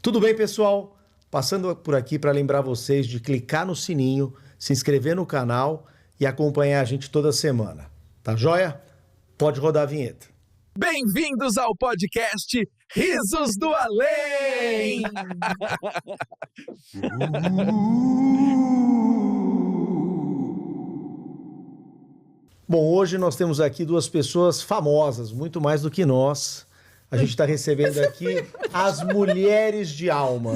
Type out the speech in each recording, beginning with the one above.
Tudo bem, pessoal? Passando por aqui para lembrar vocês de clicar no sininho, se inscrever no canal e acompanhar a gente toda semana. Tá joia? Pode rodar a vinheta. Bem-vindos ao podcast Risos do Além! Bom, hoje nós temos aqui duas pessoas famosas, muito mais do que nós. A gente está recebendo aqui as mulheres de alma,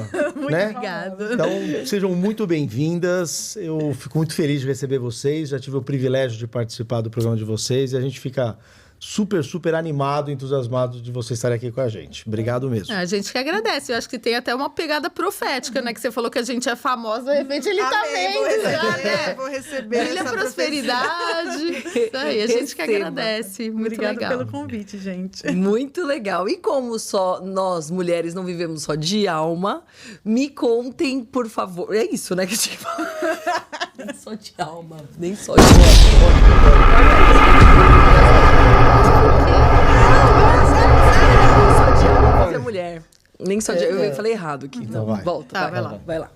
né? Obrigada. Então, sejam muito bem-vindas. Eu fico muito feliz de receber vocês. Já tive o privilégio de participar do programa de vocês e a gente fica super animado, entusiasmado de vocês estarem aqui com a gente. Obrigado mesmo. A gente que agradece. Eu acho que tem até uma pegada profética, né? Que você falou que a gente é famosa, de repente ele tá vendo já, né? Vou receber Brilha essa prosperidade. Isso aí, a gente que agradece. Muito Obrigada legal. pelo convite, gente. Muito legal. E como só nós, mulheres, não vivemos só de alma, me contem, por favor. É isso, né? Que eu tinha que falar. Nem só de alma, nem só de mulher. Nem só de... Eu falei errado aqui. Então vai. Volta, Tá, vai lá.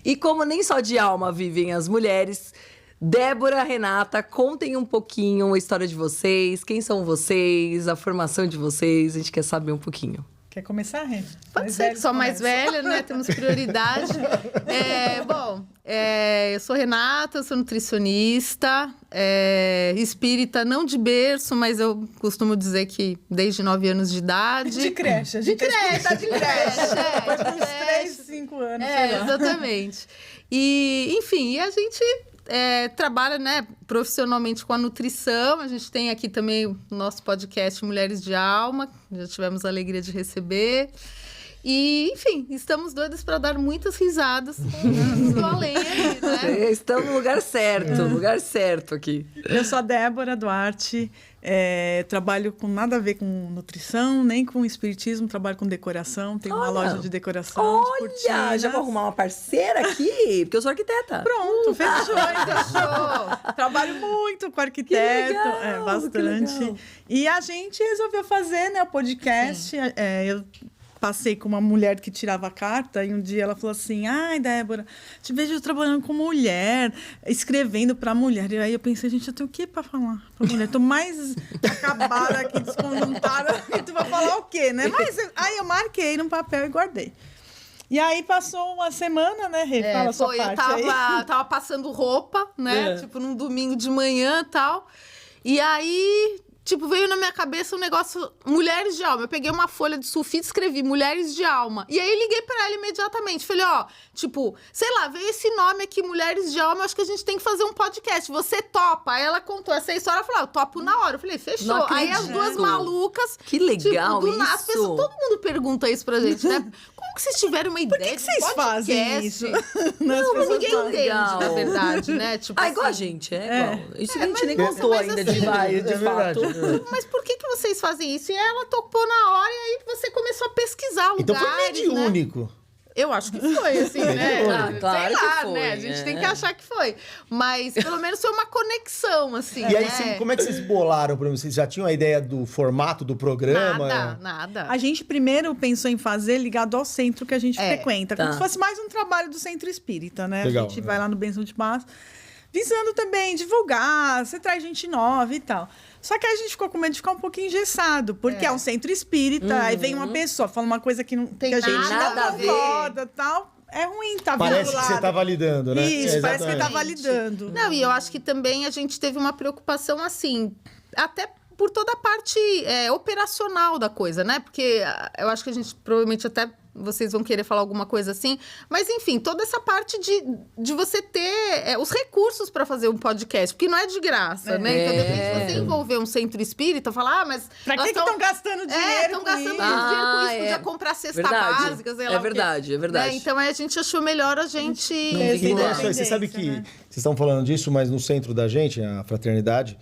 E como nem só de alma vivem as mulheres, Débora, Renata, contem um pouquinho a história de vocês, quem são vocês, a formação de vocês, a gente quer saber um pouquinho. Quer começar, Rê? Pode ser que sou mais velha, né? Temos prioridade. Eu sou Renata, sou nutricionista, espírita, não de berço, mas eu costumo dizer que desde 9 anos de idade. De creche. De creche. Depois de uns 3, 5 anos, sei lá. Exatamente. E, enfim, a gente trabalha, né, profissionalmente com a nutrição. A gente tem aqui também o nosso podcast Mulheres de Alma, já tivemos a alegria de receber. E, enfim, estamos doidas para dar muitas risadas do além aí, né? Estamos no lugar certo aqui. Eu sou a Débora Duarte, trabalho com nada a ver com nutrição, nem com espiritismo, trabalho com decoração, tenho uma loja de decoração, de Olha, cortinas. já vou arrumar uma parceira aqui, porque eu sou arquiteta. Pronto, fechou. Trabalho muito com arquiteto, legal, bastante. que legal. E a gente resolveu fazer, né, o podcast. Eu passei com uma mulher que tirava carta e um dia ela falou assim: ai, Débora, te vejo trabalhando com mulher, escrevendo pra mulher. E aí eu pensei, gente, eu tenho o que pra falar pra mulher? Tô mais acabada aqui, desconjuntada, e tu vai falar o quê, né? Mas aí eu marquei num papel e guardei. E aí passou uma semana, né, Rê? Fala a sua parte aí. Eu tava passando roupa, né? Tipo, num domingo de manhã e tal. E aí, tipo, veio na minha cabeça um negócio, Mulheres de Alma. Eu peguei uma folha de sulfite e escrevi Mulheres de Alma. E aí liguei pra ela imediatamente. Falei, tipo, sei lá, veio esse nome aqui, Mulheres de Alma, eu acho que a gente tem que fazer um podcast. Você topa? Aí ela contou essa história, eu falei, eu topo na hora. Eu falei, fechou. Não Aí as acredito. duas malucas. Que legal tipo, do nada, isso. todo mundo pergunta isso pra gente, né? Como que vocês tiveram uma ideia? Por que vocês fazem isso? Não, mas ninguém entende, legal. na verdade, né? Tipo, Igual a assim, gente, igual. Isso a gente nem mas- contou mas ainda assim, de vários, de fato. Mas por que vocês fazem isso? E ela topou na hora e aí você começou a pesquisar lugares, Então foi mediúnico. né? Eu acho que foi, assim, né? Claro Sei lá, que foi, né? A gente tem que achar que foi. Mas pelo menos foi uma conexão, assim, E aí, né? como é que vocês bolaram? Por exemplo, vocês já tinham a ideia do formato do programa? Nada. A gente primeiro pensou em fazer ligado ao centro que a gente frequenta. Como Tá. se fosse mais um trabalho do centro espírita, né? Legal, A gente vai lá no Benção de Paz, visando também divulgar, você traz gente nova e tal. Só que aí a gente ficou com medo de ficar um pouquinho engessado, porque é um centro espírita, aí vem uma pessoa, fala uma coisa que, que a gente nada a não ver. concorda e tal. É ruim, tá Parece que vinculado. você tá validando, né? Isso, parece que ele tá Exatamente. validando. Não, e eu acho que também a gente teve uma preocupação, assim, até por toda a parte operacional da coisa, né? Porque eu acho que a gente provavelmente até vocês vão querer falar alguma coisa assim. Mas, enfim, toda essa parte de você ter os recursos para fazer um podcast. Porque não é de graça, né? Então, de repente, você envolver um centro espírita, falar, mas... Pra que estão gastando dinheiro estão com gastando isso? dinheiro com isso. Podia comprar cesta básica, sei lá. É verdade. Né? Então, a gente achou melhor a gente... E você sabe que né? vocês estão falando disso, mas no centro da gente, a Fraternidade,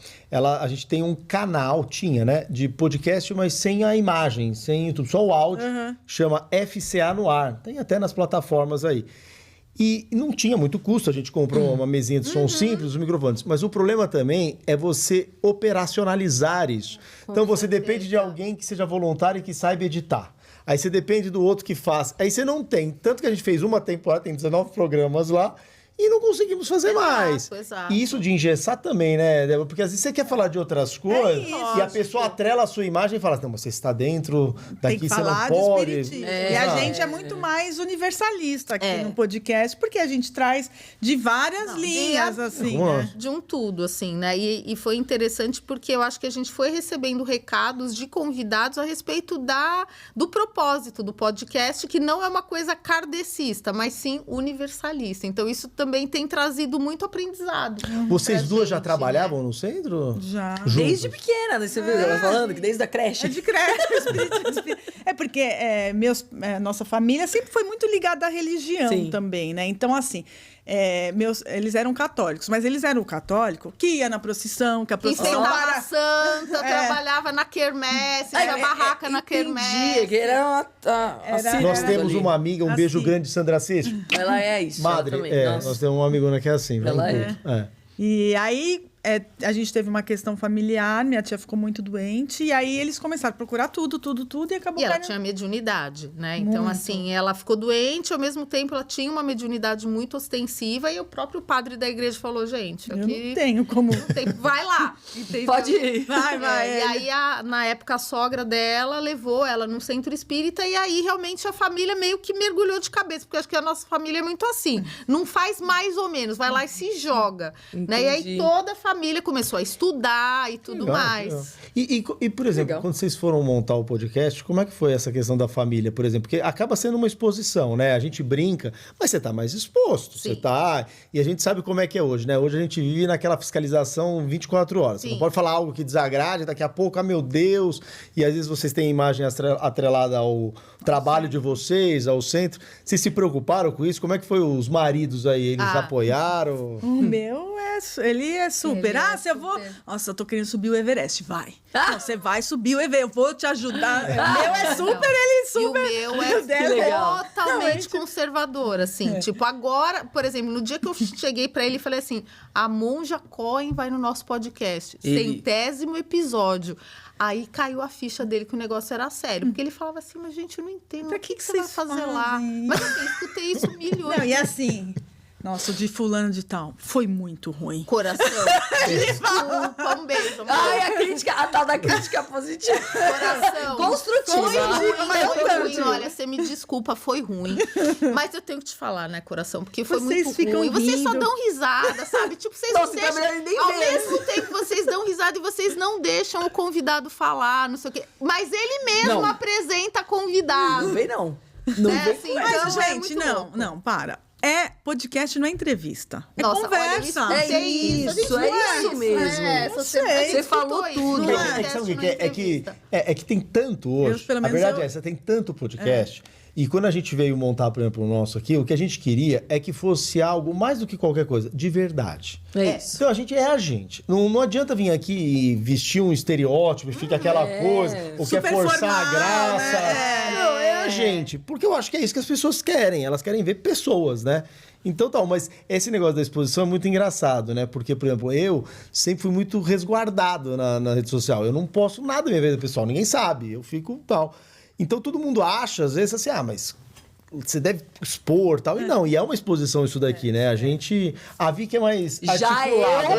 a gente tem um canal, né, de podcast, mas sem a imagem, sem YouTube, só o áudio, chama FCA no Ar. Tem até nas plataformas aí. E não tinha muito custo, a gente comprou uma mesinha de som simples, os microfones. Mas o problema também é você operacionalizar isso. Então você depende de alguém que seja voluntário e que saiba editar. Aí você depende do outro que faz. Aí você não tem. Tanto que a gente fez uma temporada, tem 19 programas lá, e não conseguimos fazer mais. Exato. E isso de engessar também, né, Débora? Porque às vezes você quer falar de outras coisas e a pessoa atrela a sua imagem e fala assim, não, mas você está dentro Tem daqui, que você não falar pode. de espiritismo. E a gente é muito mais universalista aqui no podcast, porque a gente traz de várias linhas, assim, né? De um tudo, assim, né? E foi interessante porque eu acho que a gente foi recebendo recados de convidados a respeito do propósito do podcast, que não é uma coisa kardecista, mas sim universalista. Então, isso também tem trazido muito aprendizado. Vocês duas já gente, trabalhavam no centro? Já. Juntas? Desde pequena, né? Você viu ela falando? Que desde a creche. É de creche. É porque nossa família sempre foi muito ligada à religião também, né? Então, assim, eles eram católicos, mas eles eram católicos que ia na procissão, que a procissão Enfeitava santa, trabalhava na quermesse, tinha barraca na quermesse. Que era Nós temos uma amiga, um beijo grande, Sandra Assis. Ela é isso. Madre, também. nós temos uma amigona que é assim. Ela E aí, a gente teve uma questão familiar, minha tia ficou muito doente, e aí eles começaram a procurar tudo, e acabou E ela caindo. tinha mediunidade, né? Então, assim, ela ficou doente, ao mesmo tempo ela tinha uma mediunidade muito ostensiva, e o próprio padre da igreja falou, gente, Eu aqui... não tenho como... Vai lá! Entendeu? Pode ir. Vai. E aí, na época, a sogra dela levou ela num centro espírita, e aí, realmente, a família meio que mergulhou de cabeça, porque acho que a nossa família é muito assim, não faz mais ou menos, vai lá e se joga, né? E aí, toda a família começou a estudar e tudo mais. Legal. E, por exemplo, quando vocês foram montar o podcast, como é que foi essa questão da família, por exemplo? Porque acaba sendo uma exposição, né? A gente brinca, mas você tá mais exposto. Sim. Você tá... E a gente sabe como é que é hoje, né? Hoje a gente vive naquela fiscalização 24 horas. Você não pode falar algo que desagrade, daqui a pouco, meu Deus... E às vezes vocês têm imagem atrelada ao trabalho de vocês, ao centro. Vocês se preocuparam com isso? Como é que foi os maridos aí? Eles apoiaram? O meu ele é super. Se eu vou... Nossa, eu tô querendo subir o Everest. Vai. Não, você vai subir o Everest. Eu vou te ajudar. O meu é super, ele super. E o meu é totalmente conservador, assim. Tipo, agora, por exemplo, no dia que eu cheguei pra ele e falei assim, a Monja Cohen vai no nosso podcast. 100º episódio. Aí caiu a ficha dele que o negócio era sério. Porque ele falava assim, mas gente, eu não entendo. Pra o que você vai vocês fazer lá? fazem? Mas assim, escutei isso milhões. Não, e assim... Nossa, o de fulano de tal foi muito ruim. Coração, desculpa, um beijo. Amor. Ai, a tal da crítica positiva. Coração. Construtiva. Foi ruim, olha, você me desculpa, foi ruim. Mas eu tenho que te falar, né, coração? Porque foi Vocês muito ficam ruim. Vocês só rindo. dão risada, sabe? Tipo, vocês Nossa, não deixam... nem Ao vê. mesmo tempo, vocês dão risada e vocês não deixam o convidado falar, não sei o quê. Mas ele mesmo apresenta convidado. Não vem, não. Não vem assim, Mas, então, é gente, muito louco. não, para. Podcast não é entrevista. É Nossa, conversa. olha, É isso mesmo. Você falou tudo. Não É que sabe o que é que tem tanto hoje. Pelo A menos verdade é essa, tem tanto podcast. E quando a gente veio montar, por exemplo, o nosso aqui, o que a gente queria é que fosse algo, mais do que qualquer coisa, de verdade. É isso. Então a gente é a gente. Não adianta vir aqui e vestir um estereótipo e fica aquela coisa, ou quer Super forçar formal, a graça. né? Não, é a gente. Porque eu acho que é isso que as pessoas querem. Elas querem ver pessoas, né? Então, mas esse negócio da exposição é muito engraçado, né? Porque, por exemplo, eu sempre fui muito resguardado na rede social. Eu não posto nada da minha vida pessoal, ninguém sabe. Eu fico tal. Então, todo mundo acha, às vezes, assim, mas você deve expor tal. E não, e é uma exposição isso daqui, né? A Vicky é mais articulada.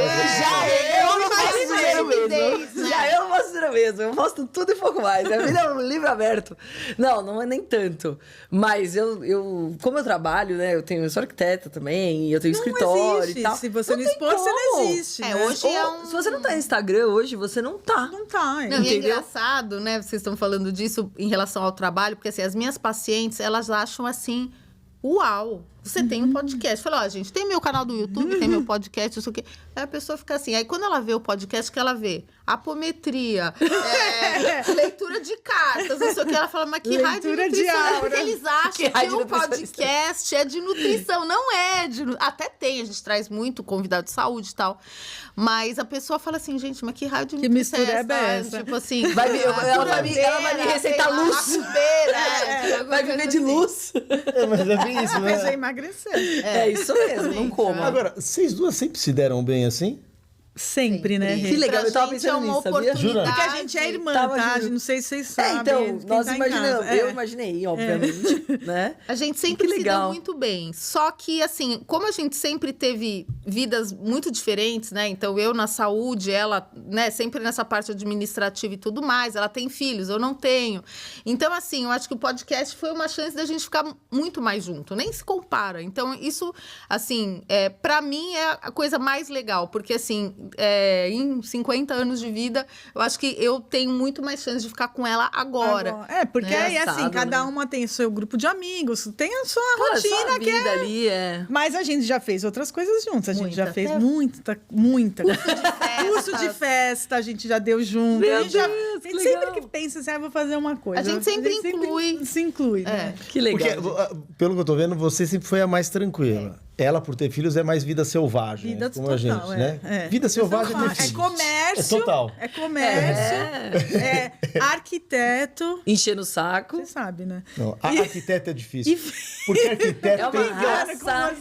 Eu não faço dinheiro mesmo. Já eu não faço dinheiro mesmo. Eu posto tudo e pouco mais. A vida é um livro aberto. Não é nem tanto. Mas como eu trabalho, né? Eu sou arquiteta também, eu tenho escritório existe. e tal. Se você não tem expor, você não como. existe. É, né? hoje é um... Se você não tá no Instagram hoje, você não tá. Não tá. Não, e é Entendeu? engraçado, né? Vocês estão falando disso em relação ao trabalho, porque assim, as minhas pacientes, elas acham assim, uau, você tem um podcast. Eu falei, gente, tem meu canal do YouTube, tem meu podcast, isso aqui. Aí a pessoa fica assim, aí quando ela vê o podcast, que ela vê apometria, leitura de cartas, não sei o que, ela fala, mas que raio de Leitura de nutrição? aura. Porque eles acham que o podcast é de nutrição. Não é de... Até tem, a gente traz muito convidado de saúde e tal. Mas a pessoa fala assim, gente, mas que raio de nutrição mistura é essa? essa? Tipo assim... Ela vai me receitar luz. Vai viver de luz. Mas é bem isso, Mas é né? emagrecer. É isso mesmo, não coma. Agora, vocês duas sempre se deram bem assim? Sempre, né? Que legal, eu tava Pra gente pensando é uma nisso, sabia? oportunidade. Porque a gente é irmã, Tava tá? junto. Não sei se vocês sabem. Então, quem nós tá em imaginamos, casa. eu imaginei, obviamente, né? A gente sempre Que se legal. deu muito bem. Só que, assim, como a gente sempre teve vidas muito diferentes, né? Então, eu na saúde, ela, né, sempre nessa parte administrativa e tudo mais. Ela tem filhos, eu não tenho. Então, assim, eu acho que o podcast foi uma chance da gente ficar muito mais junto. Nem se compara. Então, isso, assim, pra mim é a coisa mais legal. Porque, assim, em 50 anos de vida, eu acho que eu tenho muito mais chance de ficar com ela agora. Porque Né? aí, assim, Engraçado, cada né? uma tem o seu grupo de amigos, tem a sua Cara, rotina só a que vida é... ali é... Mas a gente já fez outras coisas juntos. A gente Muita, já fez até- muita. Curso de festa, a gente já deu junto. Meu a gente, já, Deus, a que gente legal. sempre que pensa assim, vou fazer uma coisa. A gente sempre inclui. Se inclui, né? Que legal. Porque, pelo que eu tô vendo, você sempre foi a mais tranquila. Ela, por ter filhos, é mais vida selvagem. Vida como total, a gente, né? é. Vida selvagem é ter É filhos. comércio. É total. É comércio. É arquiteto. Enchendo o saco. Você sabe, né? Não, arquiteto é difícil. Porque arquiteto É uma tem... raça.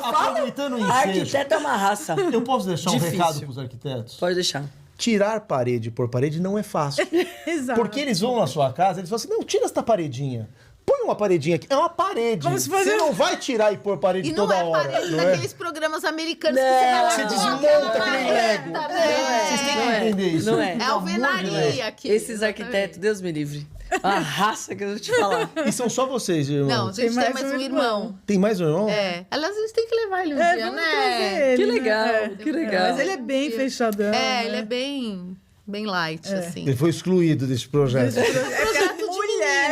Aproveitando o ensejo, Arquiteto é uma raça. eu posso deixar um Difícil. recado pros arquitetos? Pode deixar. Tirar parede por parede não é fácil. Exato. Porque eles vão na sua casa, eles falam assim, não, tira essa paredinha. Põe uma paredinha aqui. É uma parede. Como se fosse- Você não vai tirar e pôr parede E não toda é hora. parede Não é? daqueles programas americanos Não, que você vai lá Você e desmonta coloca que nem uma Lego. vareta, Vocês têm que Não é. entender isso. Não é. É Pelo amor de Deus. alvenaria aqui. Esses exatamente. arquitetos, Deus me livre. A raça que eu vou te falar. E são só vocês, irmão. Não, a gente tem mais um irmão. Tem mais um irmão? Aliás, a gente tem que levar ele um dia, vamos né? trazer ele, Que né? legal, que legal. Mas ele é bem fechadão. né? Ele é bem light, assim. Ele foi excluído desse projeto. Projeto de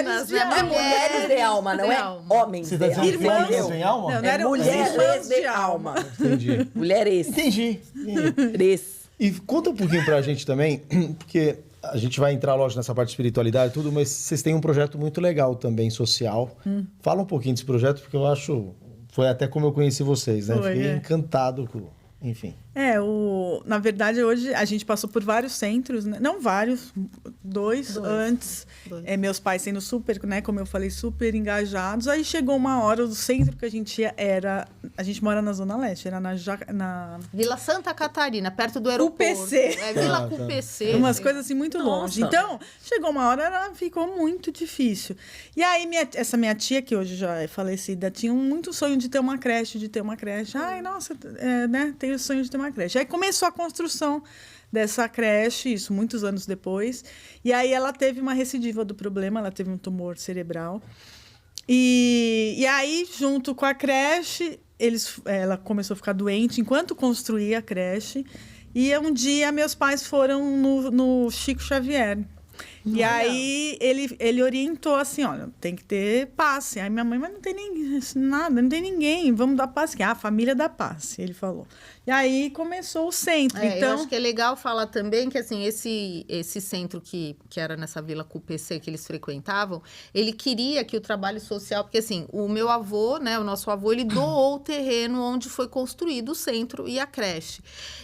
meninas, né? É mulheres de alma, não de é alma. homens Você tá de dizendo que alma. homens sem alma? Não, não É eram mulheres irmãs de alma. Entendi. Mulheres. Entendi. E E conta um pouquinho pra gente também, porque a gente vai entrar, lógico, nessa parte de espiritualidade e tudo, mas vocês têm um projeto muito legal também, social. Fala um pouquinho desse projeto, porque eu acho... Foi até como eu conheci vocês, né? Foi, Fiquei é. encantado com... Enfim. Na verdade, hoje a gente passou por vários centros, né? Não vários, dois antes. Meus pais sendo super, né? Como eu falei, super engajados. Aí chegou uma hora, o centro que a gente ia era... A gente mora na Zona Leste, era na Vila Santa Catarina, perto do aeroporto. UPC. Vila Tá. CUPC. umas coisas assim muito longe. Então, chegou uma hora, ficou muito difícil. E aí, essa minha tia, que hoje já é falecida, tinha muito sonho de ter uma creche, Ai, nossa, né? Tenho o sonho de ter uma creche. Aí começou a construção dessa creche, isso muitos anos depois. E aí ela teve uma recidiva do problema, ela teve um tumor cerebral. E aí, junto com a creche, ela começou a ficar doente enquanto construía a creche. E um dia meus pais foram no Chico Xavier. E aí ele orientou assim, olha, tem que ter passe. Aí minha mãe, mas não tem nada, não tem ninguém, vamos dar passe. A família dá passe, ele falou. E aí começou o centro. Eu Então, acho que é legal falar também que assim, esse centro que era nessa Vila CUPC que eles frequentavam, ele queria que o trabalho social, porque assim, o meu avô, né, o nosso avô, ele doou o terreno onde foi construído o centro e a creche.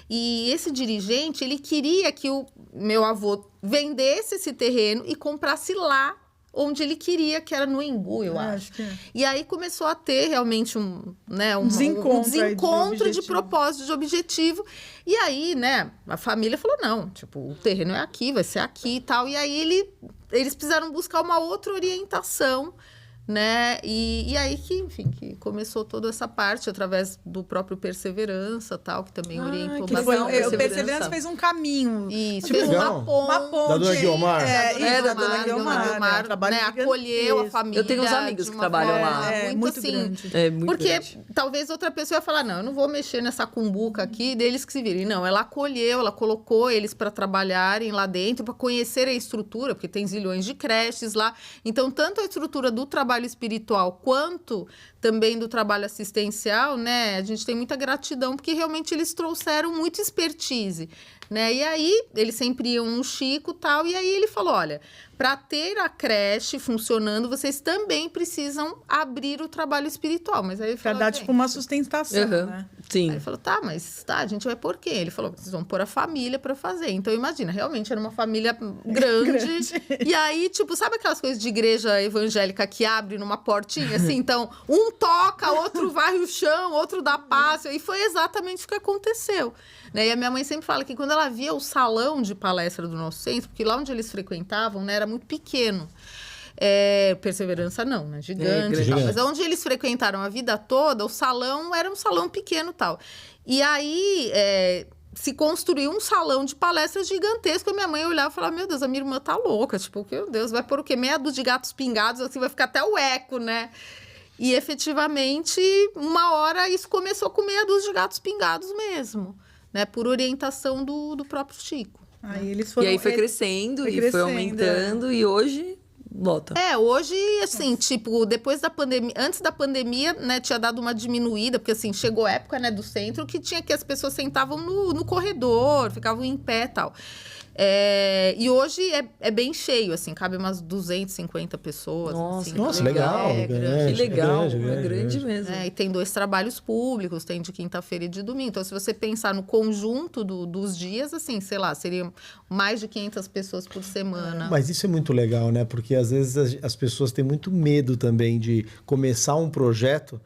E esse dirigente, ele queria que o meu avô vendesse esse terreno e comprasse lá onde ele queria, que era no Embu, eu acho. que é. E aí começou a ter realmente um Desencontro aí de desencontro de objetivo. propósito, de objetivo. E aí, né, a família falou, não, tipo, o terreno é aqui, vai ser aqui e tal. E aí eles precisaram buscar uma outra orientação, né? E aí que, enfim, que começou toda essa parte através do próprio Perseverança, tal, que também orientou que bastante. legal, o Perseverança fez um caminho. Isso, Que fez legal. uma ponte. Uma ponte. Da dona Guiomar? Da dona Guiomar. Né, acolheu a família. Eu tenho uns amigos de que uma trabalham forma lá. Muito assim, grande. É muito porque grande. talvez outra pessoa ia falar, não, eu não vou mexer nessa cumbuca aqui, deles que se virem. Não, ela acolheu, ela colocou eles para trabalharem lá dentro, para conhecer a estrutura, porque tem zilhões de creches lá. Então, tanto a estrutura do trabalho espiritual quanto também do trabalho assistencial, né? A gente tem muita gratidão, porque realmente eles trouxeram muito expertise, né? E aí, eles sempre iam no Chico e tal, e aí ele falou, olha, para ter a creche funcionando, vocês também precisam abrir o trabalho espiritual. Mas aí ele Pra falou, dar, gente, tipo, uma sustentação, né? Aí Sim. ele falou, tá, mas a gente vai pôr quem? Ele falou, vocês vão pôr a família pra fazer. Então, imagina, realmente era uma família grande. E aí, tipo, sabe aquelas coisas de igreja evangélica que abre numa portinha, assim? Então, um toca, outro varre o chão, outro dá passo. E foi exatamente o que aconteceu. Né? E a minha mãe sempre fala que quando ela via o salão de palestra do nosso centro, porque lá onde eles frequentavam, né, era muito pequeno. Perseverança não, né? Gigante. Gigante. Mas onde eles frequentaram a vida toda, o salão era um salão pequeno e tal. E aí se construiu um salão de palestras gigantesco. E minha mãe olhava e falava, meu Deus, a minha irmã tá louca. Tipo, meu Deus, vai pôr o quê? Meia dúzia de gatos pingados, assim, vai ficar até o eco, né? E efetivamente, uma hora isso começou com meia dúzia de gatos pingados mesmo, né? Por orientação do próprio Chico. Aí eles foram... E aí foi crescendo, e foi crescendo, aumentando, e hoje lota. Hoje, assim, tipo, depois da pandemia, antes da pandemia, né, tinha dado uma diminuída, porque assim, chegou a época, né, do centro, que tinha que as pessoas sentavam no corredor, ficavam em pé e tal. E hoje é bem cheio, assim, cabe umas 250 pessoas. Nossa, assim, Nossa, então legal. grande. Que legal, grande, grande mesmo. E tem 2 trabalhos públicos, tem de quinta-feira e de domingo. Então, se você pensar no conjunto dos dias, assim, sei lá, seriam mais de 500 pessoas por semana. Mas isso é muito legal, né? Porque às vezes as pessoas têm muito medo também de começar um projeto,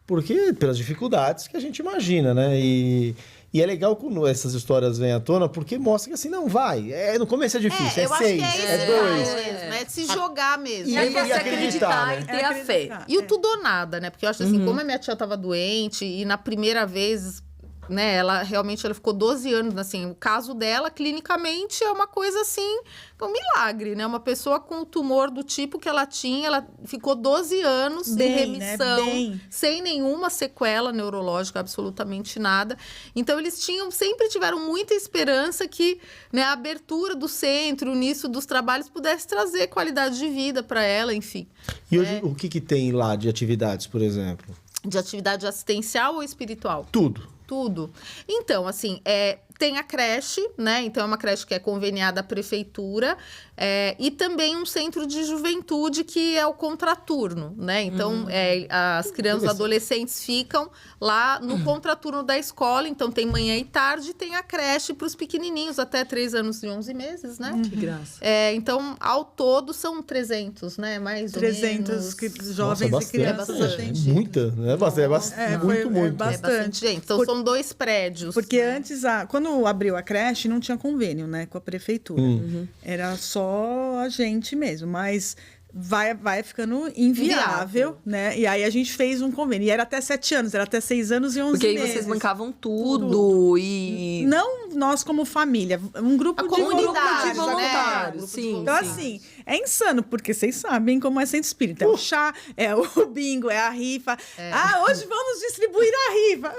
porque pelas dificuldades que a gente imagina, né? E é legal quando essas histórias vêm à tona, porque mostra que assim, não vai. No começo é difícil, eu 6, acho que é 2. mesmo, é de se jogar mesmo. E aí você acreditar, acreditar né? e ter a fé. acreditar. E o tudo ou nada, né? Porque eu acho assim, como a minha tia tava doente e na primeira vez, né, ela ficou 12 anos, assim, o caso dela, clinicamente, é uma coisa assim, é um milagre, né? Uma pessoa com o tumor do tipo que ela tinha, ela ficou 12 anos em remissão, Bem. sem nenhuma sequela neurológica, absolutamente nada. Então, eles sempre tiveram muita esperança que, né, a abertura do centro, nisso dos trabalhos, pudesse trazer qualidade de vida para ela, enfim. E hoje, o que tem lá de atividades, por exemplo? De atividade assistencial ou espiritual? Tudo. Tudo. Então, assim, tem a creche, né? Então, é uma creche que é conveniada à prefeitura e também um centro de juventude que é o contraturno, né? Então, as crianças e adolescentes ficam lá no contraturno da escola. Então, tem manhã e tarde, tem a creche para os pequenininhos, até 3 anos e 11 meses, né? Que graça. Então, ao todo, são 300, né? Mais ou 300 menos. jovens Nossa, e crianças bastante. atendidos. Muita, né? Muito. Bastante gente. Então, são 2 prédios. Porque antes, quando abriu a creche, não tinha convênio, né, com a prefeitura. Era só a gente mesmo, mas vai ficando inviável, né? E aí a gente fez um convênio. E era até 7 anos, era até 6 anos e 11 Porque aí meses. vocês bancavam tudo e... Não nós como família, um grupo de comunidade, voluntários. né? Sim, Então, assim, é insano, porque vocês sabem como é centro espírita. É o chá, é o bingo, é a rifa. Hoje vamos distribuir a rifa.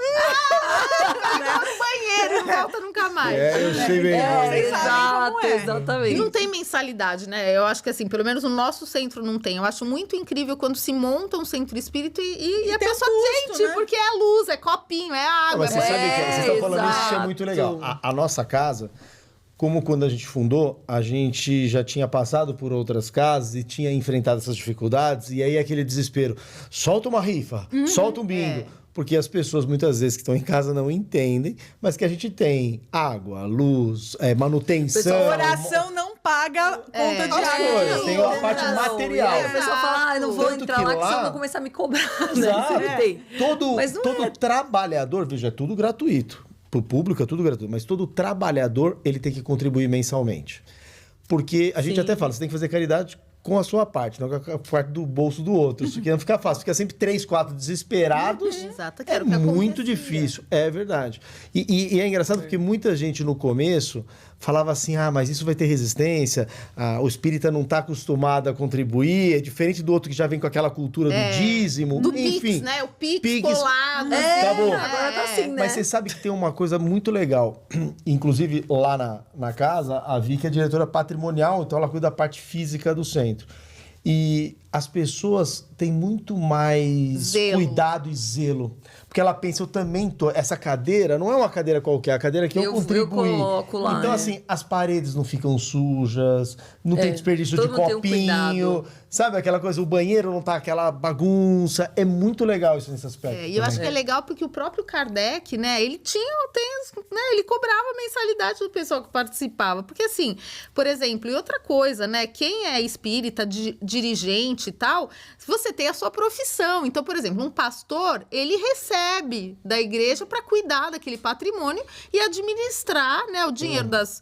Vai no banheiro e não volta nunca mais. Eu sei bem. Vocês sabem como é. Exatamente. E não tem mensalidade, né? Eu acho que, assim, pelo menos o nosso centro não tem. Eu acho muito incrível quando se monta um centro espírita e a tem pessoa custo, sente, né? porque é luz, é copinho, é água. Mas você sabe que vocês estão falando isso, isso é exato. muito legal. A nossa casa, como quando a gente fundou, a gente já tinha passado por outras casas e tinha enfrentado essas dificuldades, e aí aquele desespero, solta uma rifa, solta um bingo. Porque as pessoas, muitas vezes, que estão em casa não entendem, mas que a gente tem água, luz, manutenção. Oração não paga conta de As água. coisas, tem a parte Não, material. E aí a pessoa fala, eu não vou Tanto entrar que lá, que lá- senão vão começar a me cobrar. Exato. Né? Sempre tem. Mas não Todo trabalhador, veja, é tudo gratuito. Para o público é tudo gratuito, mas todo trabalhador ele tem que contribuir mensalmente. Porque a gente até fala, você tem que fazer caridade com a sua parte, não com a parte do bolso do outro. Isso aqui não fica fácil, fica sempre 3, 4 desesperados. Exato, que É era o que muito acontecia. difícil, é verdade. E é engraçado porque muita gente no começo falava assim, mas isso vai ter resistência, o espírita não está acostumado a contribuir, é diferente do outro que já vem com aquela cultura do dízimo, Do enfim. Pix, né? O Pix Pix. colado. Acabou. Agora tá assim, né? Mas você sabe que tem uma coisa muito legal. Inclusive, lá na casa, a Vicky é diretora patrimonial, então ela cuida da parte física do centro. E as pessoas têm muito mais Zelo. cuidado e zelo. Porque ela pensa, eu também tô... Essa cadeira não é uma cadeira qualquer, é a cadeira que eu contribuí. Eu coloco lá. Então, assim, as paredes não ficam sujas, não tem desperdício de todo mundo tem um copinho. cuidado. Sabe aquela coisa, o banheiro não tá aquela bagunça. É muito legal isso nesse aspecto. E eu acho que é legal porque o próprio Kardec, né, ele ele cobrava a mensalidade do pessoal que participava. Porque assim, por exemplo, e outra coisa, né, quem é espírita, dirigente e tal, você tem a sua profissão. Então, por exemplo, um pastor, ele recebe da igreja para cuidar daquele patrimônio e administrar, né, o dinheiro das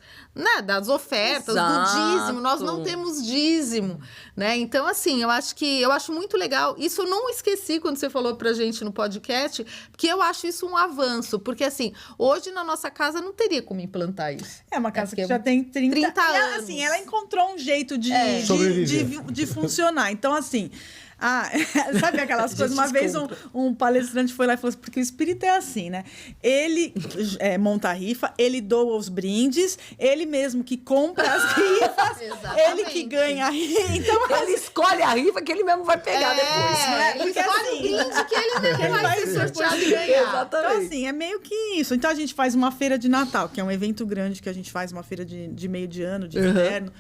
ofertas, do dízimo. Nós não temos dízimo, né? Então, assim, eu acho muito legal. Isso eu não esqueci quando você falou pra gente no podcast, porque eu acho isso um avanço. Porque, assim, hoje na nossa casa não teria como implantar isso. É uma casa que já tem 30 anos. Assim, ela encontrou um jeito de funcionar. Então, assim... sabe aquelas coisas? Uma vez um palestrante foi lá e falou assim, porque o espírito é assim, né? Ele monta a rifa, ele doa os brindes, ele mesmo que compra as rifas, ele que ganha a rifa. Então, ele escolhe a rifa que ele mesmo vai pegar depois. Né? Ele escolhe o brinde que ele mesmo vai ser sorteado e ganhar. Exatamente. Então, assim, é meio que isso. Então, a gente faz uma feira de Natal, que é um evento grande que a gente faz, uma feira de meio de ano, de inverno.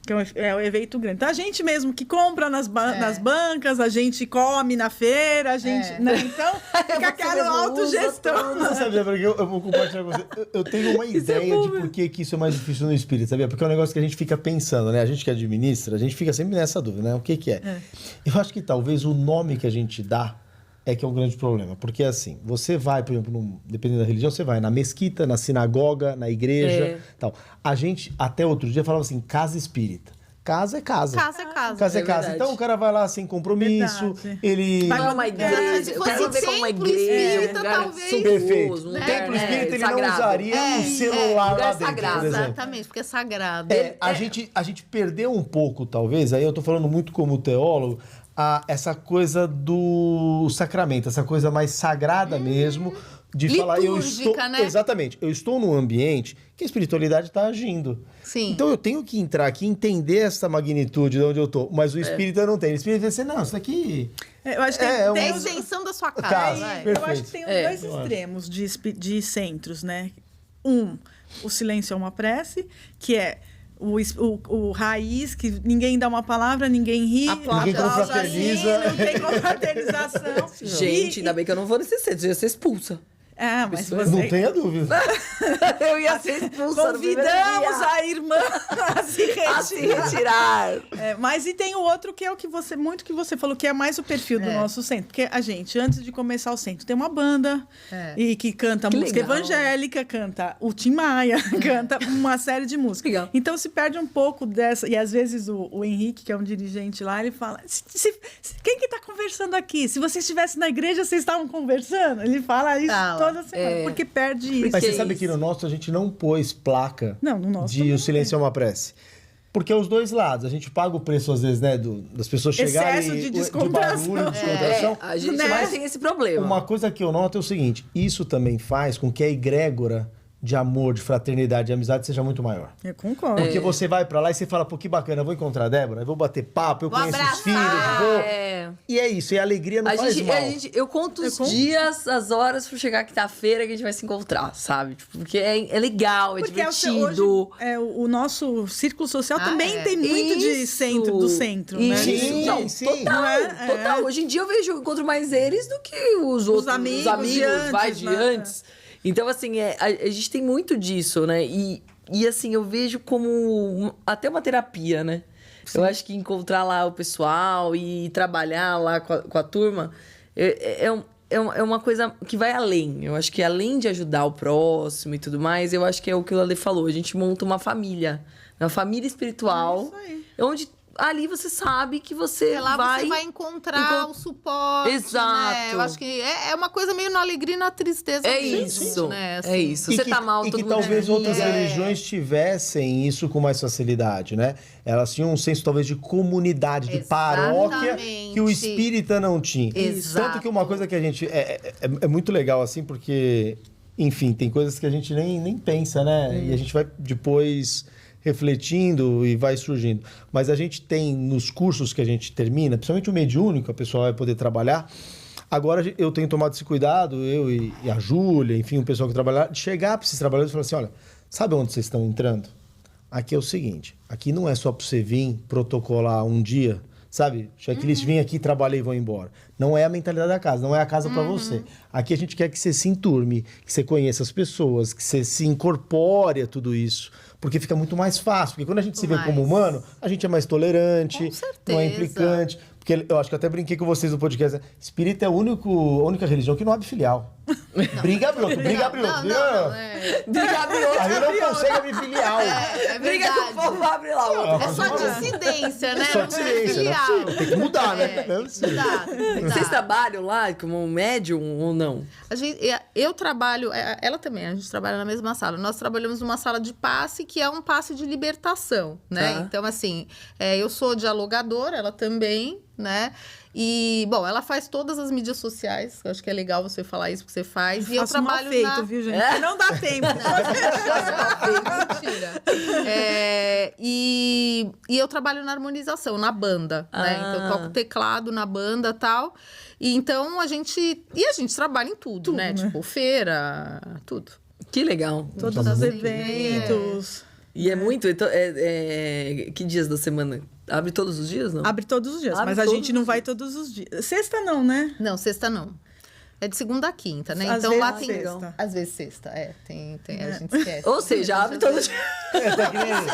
Que é um evento grande. Então, a gente mesmo que compra nas bancas, a gente come na feira, a gente... Né? Então, fica aquela autogestão. Você sabe, Débora, que eu vou compartilhar com você. Eu tenho uma ideia de por que isso é mais difícil no espírito, sabia? Porque é um negócio que a gente fica pensando, né? A gente que administra, a gente fica sempre nessa dúvida, né? O que é? Eu acho que talvez o nome que a gente dá é que é um grande problema. Porque, assim, você vai, por exemplo, dependendo da religião, você vai na mesquita, na sinagoga, na igreja, tal. A gente, até outro dia, falava assim, casa espírita. Casa é casa. Casa é casa. Casa é casa. Verdade. Então, o cara vai lá sem compromisso, Verdade. ele... Vai uma igreja. Se Eu fosse quero ver como uma templo igreja, espírita, um lugar talvez. Perfeito. suntuoso, um O lugar, templo espírita, ele não sagrado. usaria um celular lá lugar dentro, sagrado. por exemplo. Exatamente, porque é sagrado. A gente perdeu um pouco, talvez, aí eu tô falando muito como teólogo, essa coisa do sacramento, essa coisa mais sagrada mesmo, de falar, eu estou... litúrgica, né? Exatamente, eu estou num ambiente que a espiritualidade está agindo. Sim. Então eu tenho que entrar aqui e entender essa magnitude de onde eu estou, mas o espírita não tem. O espírita vai dizer, não, isso daqui... Eu acho que É, tem, um- Tem a extensão da sua casa. Casa, vai. perfeito. eu acho que tem dois extremos de centros, né? O silêncio é uma prece, que é o raiz, que ninguém dá uma palavra, ninguém ri, Ninguém confraterniza. não tem confraternização. Gente, ainda bem que eu não vou nesse centro, eu ia ser expulsa. Mas Não você... Não tenha dúvida. Eu ia ser expulsa no primeiro Convidamos dia. a irmã a se A se retirar. retirar. Mas e tem o outro que é o que você falou, que é mais o perfil do nosso centro. Porque a gente, antes de começar o centro, tem uma banda e que canta Que música legal. evangélica, canta o Tim Maia, canta uma série de músicas. Legal. Então se perde um pouco dessa. E às vezes o Henrique, que é um dirigente lá, ele fala: quem que tá conversando aqui? Se vocês estivessem na igreja, vocês estavam conversando? Ele fala isso toda semana, porque perde isso. Mas Que você sabe isso? que no nosso a gente não pôs placa Não, no nosso de também o não silêncio é uma prece. Porque é os dois lados. A gente paga o preço, às vezes, né, das pessoas chegarem... Excesso de de descontração. barulho, descontração. A gente Né? mais tem esse problema. Uma coisa que eu noto é o seguinte, isso também faz com que a egrégora de amor, de fraternidade, de amizade seja muito maior. Eu concordo. Porque você vai pra lá e você fala, pô, que bacana, eu vou encontrar a Débora, eu vou bater papo, eu Vou conheço os abraçar. filhos, vou... É. E é isso, e a alegria não faz mal. Eu conto os dias, as horas pra chegar quinta-feira que a gente vai se encontrar, sabe? Tipo, porque é legal, é Porque divertido. o nosso círculo social Ah, também é. tem muito de Isso. do centro, né? Isso. Sim, Não, sim. total, Não é? total. Hoje em dia eu encontro mais eles do que os outros amigos os amigos de antes, vai de né? antes. Então, assim, a gente tem muito disso, né? E assim, eu vejo como até uma terapia, né? Eu acho que encontrar lá o pessoal e trabalhar lá com a turma é uma coisa que vai além. Eu acho que além de ajudar o próximo e tudo mais, eu acho que é o que o Ale falou. A gente monta uma família espiritual. Isso aí. Onde ali você sabe que você Lá vai... você vai encontrar o suporte. Exato. Né? Eu acho que é uma coisa meio na alegria e na tristeza. É mesmo, isso, né? Assim. é isso. Você tá mal, e todo que mundo talvez ri. outras religiões tivessem isso com mais facilidade, né? Elas tinham um senso talvez de comunidade, de paróquia, que o espírita não tinha. Exato. Tanto que uma coisa que a gente... É muito legal, assim, porque... Enfim, tem coisas que a gente nem pensa, né? E a gente vai depois refletindo e vai surgindo. Mas a gente tem nos cursos que a gente termina, principalmente o mediúnico, a pessoa vai poder trabalhar. Agora eu tenho tomado esse cuidado, eu e a Júlia, enfim, o pessoal que trabalha lá, de chegar para esses trabalhadores e falar assim, olha, sabe onde vocês estão entrando? Aqui é o seguinte, aqui não é só para você vir protocolar um dia, sabe? Checklist, vim aqui, trabalhei e vou embora. Não é a mentalidade da casa, não é a casa para você. Aqui a gente quer que você se enturme, que você conheça as pessoas, que você se incorpore a tudo isso. Porque fica muito mais fácil. Porque quando a gente se vê como humano, a gente é mais tolerante, Com certeza. não é implicante. Porque eu acho que eu até brinquei com vocês no podcast. Né? Espírita é a única religião que não abre filial. Briga abre outro, briga abre outro. Briga abre outro. Aí não consegue abrir filial. É Briga verdade. com o povo, abre lá outro. É só dissidência, né? Só dissidência, não é possível. Tem que mudar, né? Não é possível. Mudar. Vocês trabalham lá como médium ou não? Eu trabalho, ela também, a gente trabalha na mesma sala. Nós trabalhamos numa sala de passe, que é um passe de libertação, né? Tá. Então, assim, eu sou dialogadora, ela também, né? E, bom, ela faz todas as mídias sociais, eu acho que é legal você falar isso que você faz. E eu Faço mal trabalho feito, viu, gente? Porque não dá tempo. Mentira. E eu trabalho na harmonização, na banda, né? Então, eu toco teclado na banda e tal. E então, a gente trabalha em tudo, né? Tipo, feira, tudo. Que legal. Todos os eventos. E é muito? Então, que dias da semana? Abre todos os dias, não? Abre todos os dias, Abre mas a todos gente não os vai todos os dias. Sexta não, né? Não, sexta não. É de segunda a quinta, né? Às Então vezes lá tem. sexta. Às vezes sexta, tem a gente esquece. Ou seja, abre todos os dias.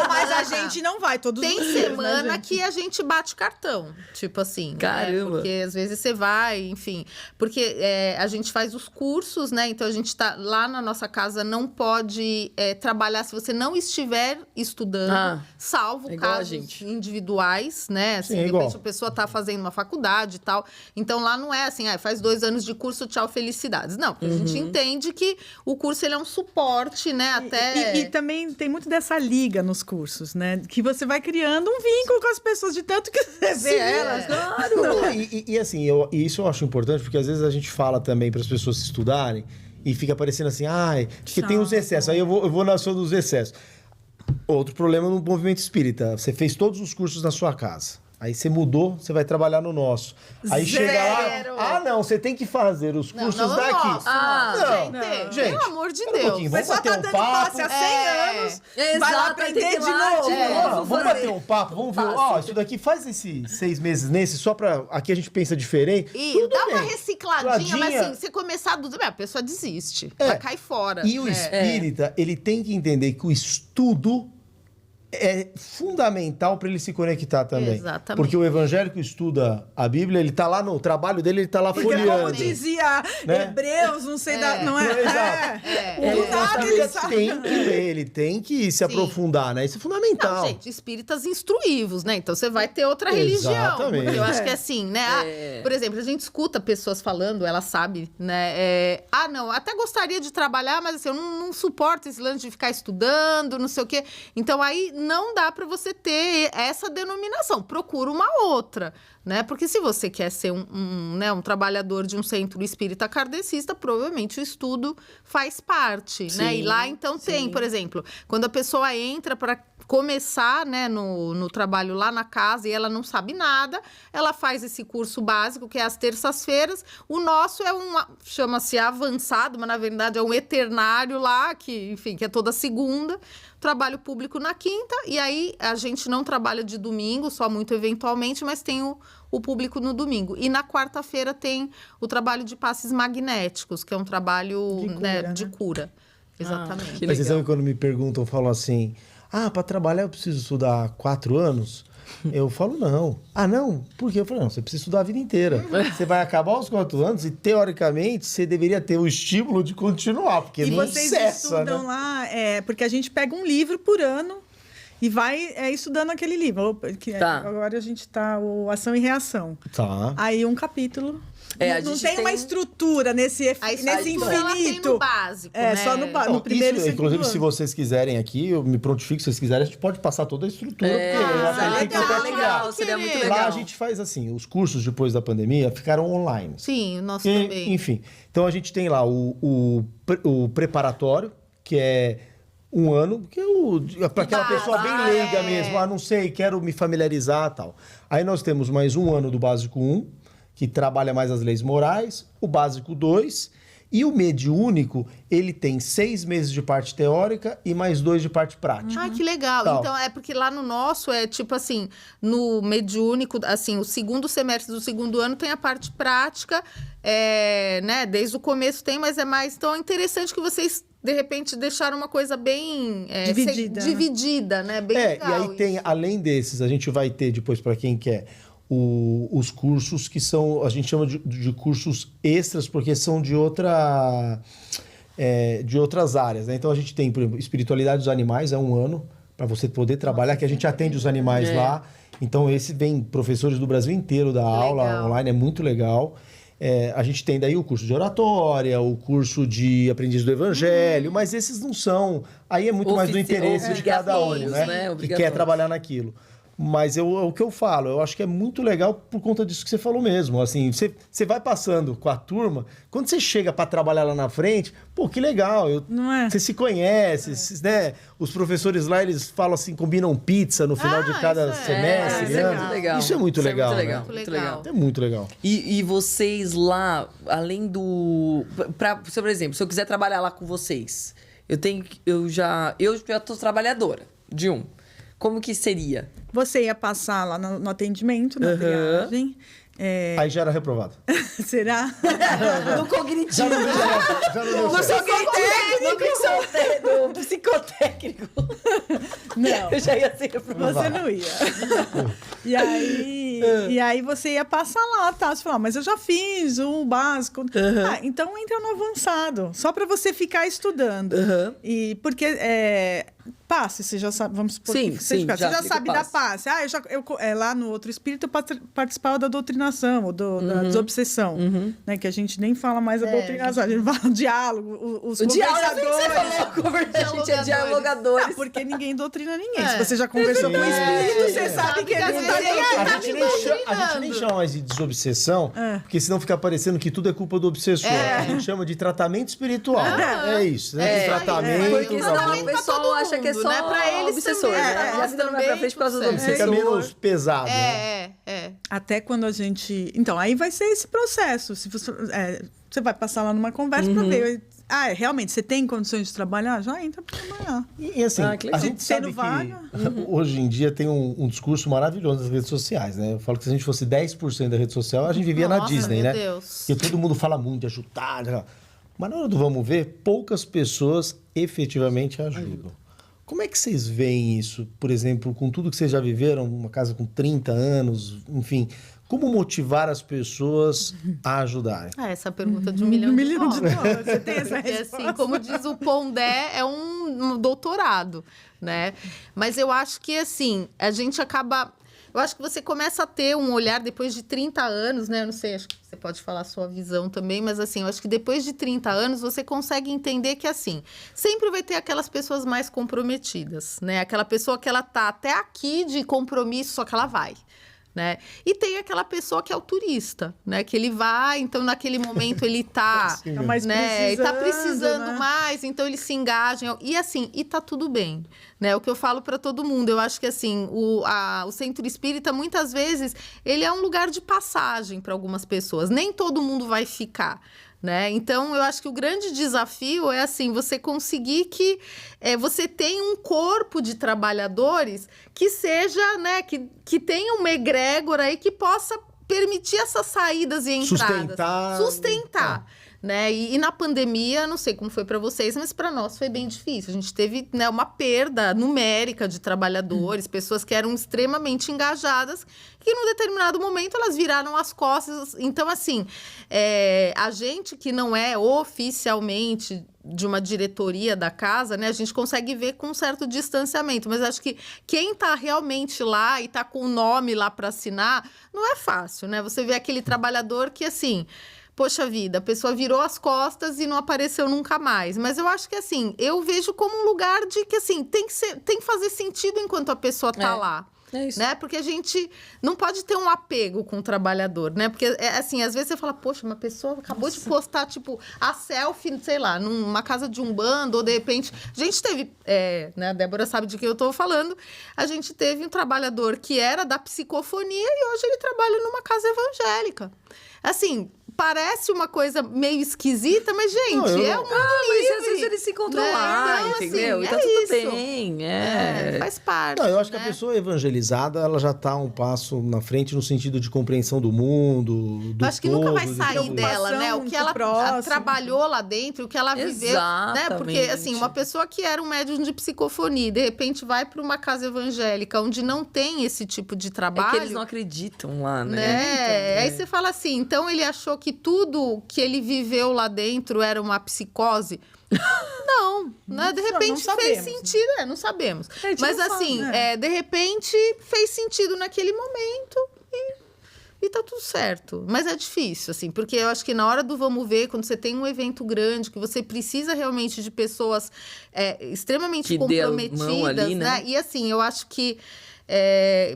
Mas a gente não vai todos Tem os dias. semana né, gente? que a gente bate cartão, tipo assim. né? Caramba. Porque às vezes você vai, enfim. Porque a gente faz os cursos, né? Então a gente tá lá na nossa casa, não pode trabalhar se você não estiver estudando, salvo igual a casos gente. individuais, né? Assim, Sim, de igual. repente a pessoa tá fazendo uma faculdade e tal. Então lá não é assim, faz 2 anos de curso, tchau, felicidades. Não, porque a gente entende que o curso ele é um suporte, né? Até. E também tem muito dessa liga nos cursos, né? Que você vai criando um vínculo com as pessoas de tanto que você vê elas. Claro. Não, e assim, e isso eu acho importante, porque às vezes a gente fala também para as pessoas estudarem e fica parecendo assim, porque tem os excessos. Aí eu vou na sua dos excessos. Outro problema no movimento espírita. Você fez todos os cursos na sua casa. Aí você mudou, você vai trabalhar no nosso. Aí chega lá, não, você tem que fazer os cursos não, daqui. Gente, pelo amor de Deus. Vamos Mas só bater tá um dando papo. passe há 100 anos. Vai lá Exato, aprender tem que de ir lá, novo. Vamos bater um papo, vamos ver. Isso daqui faz esses 6 meses nesse, só pra. Aqui a gente pensa diferente. E Tudo dá uma bem. recicladinha, mas assim, você começar do zero, a pessoa desiste. Vai cair fora. E o espírita, ele tem que entender que o estudo é fundamental para ele se conectar também. Exatamente. Porque o evangélico estuda a Bíblia, ele tá lá no trabalho dele, ele tá lá Porque folheando. como dizia Né? Hebreus, não sei da... Não é? Exato. Do nada ele sabe. Tem que ler, ele tem que se aprofundar, né? Isso é fundamental. Não, gente, espíritas instruívos, né? Então você vai ter outra religião. Exatamente. Porque eu acho que é assim, né? Por exemplo, a gente escuta pessoas falando, ela sabe, né? Não, até gostaria de trabalhar, mas assim, eu não suporto esse lance de ficar estudando, não sei o quê. Então aí não dá para você ter essa denominação. Procura uma outra, né? Porque se você quer ser um trabalhador de um centro espírita kardecista, provavelmente o estudo faz parte, né? E lá, então, tem, por exemplo, quando a pessoa entra para começar, né, no trabalho lá na casa e ela não sabe nada, ela faz esse curso básico, que é às terças-feiras. O nosso chama-se avançado, mas na verdade é um eternário lá, que, enfim, que é toda segunda. Trabalho público na quinta, e aí a gente não trabalha de domingo, só muito eventualmente, mas tem o público no domingo. E na quarta-feira tem o trabalho de passes magnéticos, que é um trabalho de cura. Exatamente. Mas vocês sabem quando me perguntam, falam assim, para trabalhar eu preciso estudar 4 anos? Eu falo, não. Não? Por quê? Eu falo, não, você precisa estudar a vida inteira. Você vai acabar os 4 anos e, teoricamente, você deveria ter o estímulo de continuar, porque não vocês cessa, estudam né? lá, porque a gente pega um livro por ano e vai estudando aquele livro. Agora a gente tá o Ação e Reação. Tá. Aí um capítulo. A Não gente tem uma estrutura nesse infinito. Ela tem no básico, né? Só no primeiro e segundo inclusive, ano. se vocês quiserem aqui, eu me prontifico, se vocês quiserem, a gente pode passar toda a estrutura. Legal, seria muito legal. Lá a gente faz assim, os cursos depois da pandemia ficaram online. Sim, o nosso também. Enfim, então a gente tem lá o preparatório, que é um ano, porque para aquela pessoa bem leiga mesmo, não sei, quero me familiarizar e tal. Aí nós temos mais um ano do Básico 1, que trabalha mais as leis morais, o Básico 2, e o mediúnico, ele tem 6 meses de parte teórica e mais 2 de parte prática. Ah, que legal. Tal. Então, é porque lá no nosso é tipo assim, no mediúnico, assim, o segundo semestre do segundo ano tem a parte prática, né? Desde o começo tem, mas é mais... Então, é interessante que vocês, de repente, deixaram uma coisa bem... dividida, né? Bem legal. E aí tem, além desses, a gente vai ter depois, para quem quer, os cursos que são, a gente chama de cursos extras, porque são de outras áreas, né? Então a gente tem, por exemplo, espiritualidade dos animais, é 1 ano, para você poder trabalhar, que a gente atende os animais lá. Então esse vem professores do Brasil inteiro da aula online, é muito legal. A gente tem daí o curso de oratória, o curso de aprendiz do evangelho, mas esses não são... Aí é muito mais do interesse de cada um, né? Que quer trabalhar naquilo. Mas o que eu falo, eu acho que é muito legal por conta disso que você falou mesmo. Assim, você vai passando com a turma, quando você chega para trabalhar lá na frente, pô, que legal. Você se conhece, né? Os professores lá, eles falam assim, combinam pizza no final de cada semestre. Isso é muito legal. Isso é muito legal. Muito legal. É muito legal. E vocês lá, além do... por exemplo, se eu quiser trabalhar lá com vocês, eu já tô trabalhadora de um. Como que seria? Você ia passar lá no atendimento, na triagem. Aí já era reprovado. Será? No cognitivo. Já não deu certo. No psicotécnico. Não. Eu já ia ser reprovado. Você não ia. E aí você ia passar lá, tá? Você falou, mas eu já fiz o básico. Então entra no avançado. Só para você ficar estudando. E porque... passe, você já sabe, vamos supor sim, que você já sabe da passe. Lá no Outro Espírito eu participava da doutrinação, ou da desobsessão, né? Que a gente nem fala mais a doutrinação, a gente fala o diálogo, os conversadores. A gente é dialogadores. Não, porque ninguém doutrina ninguém. Se você já conversou com o Espírito, você sabe que ele não tá nem aí. A gente nem chama mais de desobsessão, porque senão fica parecendo que tudo é culpa do obsessor. A gente chama de tratamento espiritual. É isso, né? Tratamento. Porque senão o pessoal acha que é só pra eles obsessor, também, né? E a vida não vai pra frente por causa do obsessor. Fica menos pesado. Até quando a gente... Então, aí vai ser esse processo. Se você vai passar lá numa conversa pra ver... realmente, você tem condições de trabalhar? Já entra pra trabalhar. E assim, a gente sabe que hoje em dia tem um discurso maravilhoso nas redes sociais, né? Eu falo que se a gente fosse 10% da rede social, a gente vivia na Disney, né? Deus. Porque todo mundo fala muito de ajudar, né? Mas na hora do vamos ver, poucas pessoas efetivamente ajudam. Como é que vocês veem isso, por exemplo, com tudo que vocês já viveram, uma casa com 30 anos, enfim, como motivar as pessoas a ajudarem? Essa pergunta de $1 milhão de dólares. Você tem essa resposta? Assim, como diz o Pondé, é um doutorado, né? Mas eu acho que, assim, a gente acaba... Eu acho que você começa a ter um olhar depois de 30 anos, né? Eu não sei, acho que você pode falar a sua visão também, mas assim, eu acho que depois de 30 anos você consegue entender que, assim, sempre vai ter aquelas pessoas mais comprometidas, né? Aquela pessoa que ela tá até aqui de compromisso, só que ela vai. Né? E tem aquela pessoa que é o turista, né? Que ele vai, então naquele momento ele tá, tá precisando mais, então ele se engaja. E assim, e tá tudo bem, né? O que eu falo para todo mundo, eu acho que assim, o centro espírita, muitas vezes, ele é um lugar de passagem para algumas pessoas. Nem todo mundo vai ficar. Né? Então, eu acho que o grande desafio é assim, você conseguir que você tenha um corpo de trabalhadores que seja, né, que tenha uma egrégora e que possa permitir essas saídas e entradas. Sustentar. Né? E na pandemia, não sei como foi para vocês, mas para nós foi bem difícil. A gente teve, né, uma perda numérica de trabalhadores, pessoas que eram extremamente engajadas, que num determinado momento elas viraram as costas. Então, assim, a gente que não é oficialmente de uma diretoria da casa, né, a gente consegue ver com um certo distanciamento, mas acho que quem está realmente lá e está com o nome lá para assinar, não é fácil, né? Você vê aquele trabalhador que, assim... Poxa vida, a pessoa virou as costas e não apareceu nunca mais. Mas eu acho que, assim, eu vejo como um lugar de que, assim, tem que fazer sentido enquanto a pessoa tá lá. É isso. Né? Porque a gente não pode ter um apego com o trabalhador, né? Porque, assim, às vezes você fala, poxa, uma pessoa acabou de postar, tipo, a selfie, sei lá, numa casa de umbanda, ou de repente... A gente teve, né? A Débora sabe de quem eu tô falando. A gente teve um trabalhador que era da psicofonia e hoje ele trabalha numa casa evangélica. Assim... Parece uma coisa meio esquisita, mas, gente, não, é um mundo livre. Mas às vezes eles se encontram lá, Então, entendeu? assim, E tá tudo isso. bem. Faz parte. Não, eu acho que a né? pessoa evangelizada, ela já tá um passo na frente no sentido de compreensão do mundo, do Eu acho que nunca vai todo, sair de- dela, né? O que muito ela próximo. trabalhou lá dentro, o que ela viveu, né? Porque, Exatamente. assim, uma pessoa que era um médium de psicofonia, de repente vai para uma casa evangélica onde não tem esse tipo de É trabalho... que eles não acreditam lá, né? né? Aí você fala assim, então ele achou que tudo que ele viveu lá dentro era uma psicose? Não, né? De repente não fez sabemos, sentido, não sabemos. A gente Mas não sabe, assim, né? de repente fez sentido naquele momento e tá tudo certo. Mas é difícil, assim, porque eu acho que na hora do vamos ver, quando você tem um evento grande, que você precisa realmente de pessoas extremamente Que dê a mão comprometidas, ali, né? E assim, eu acho que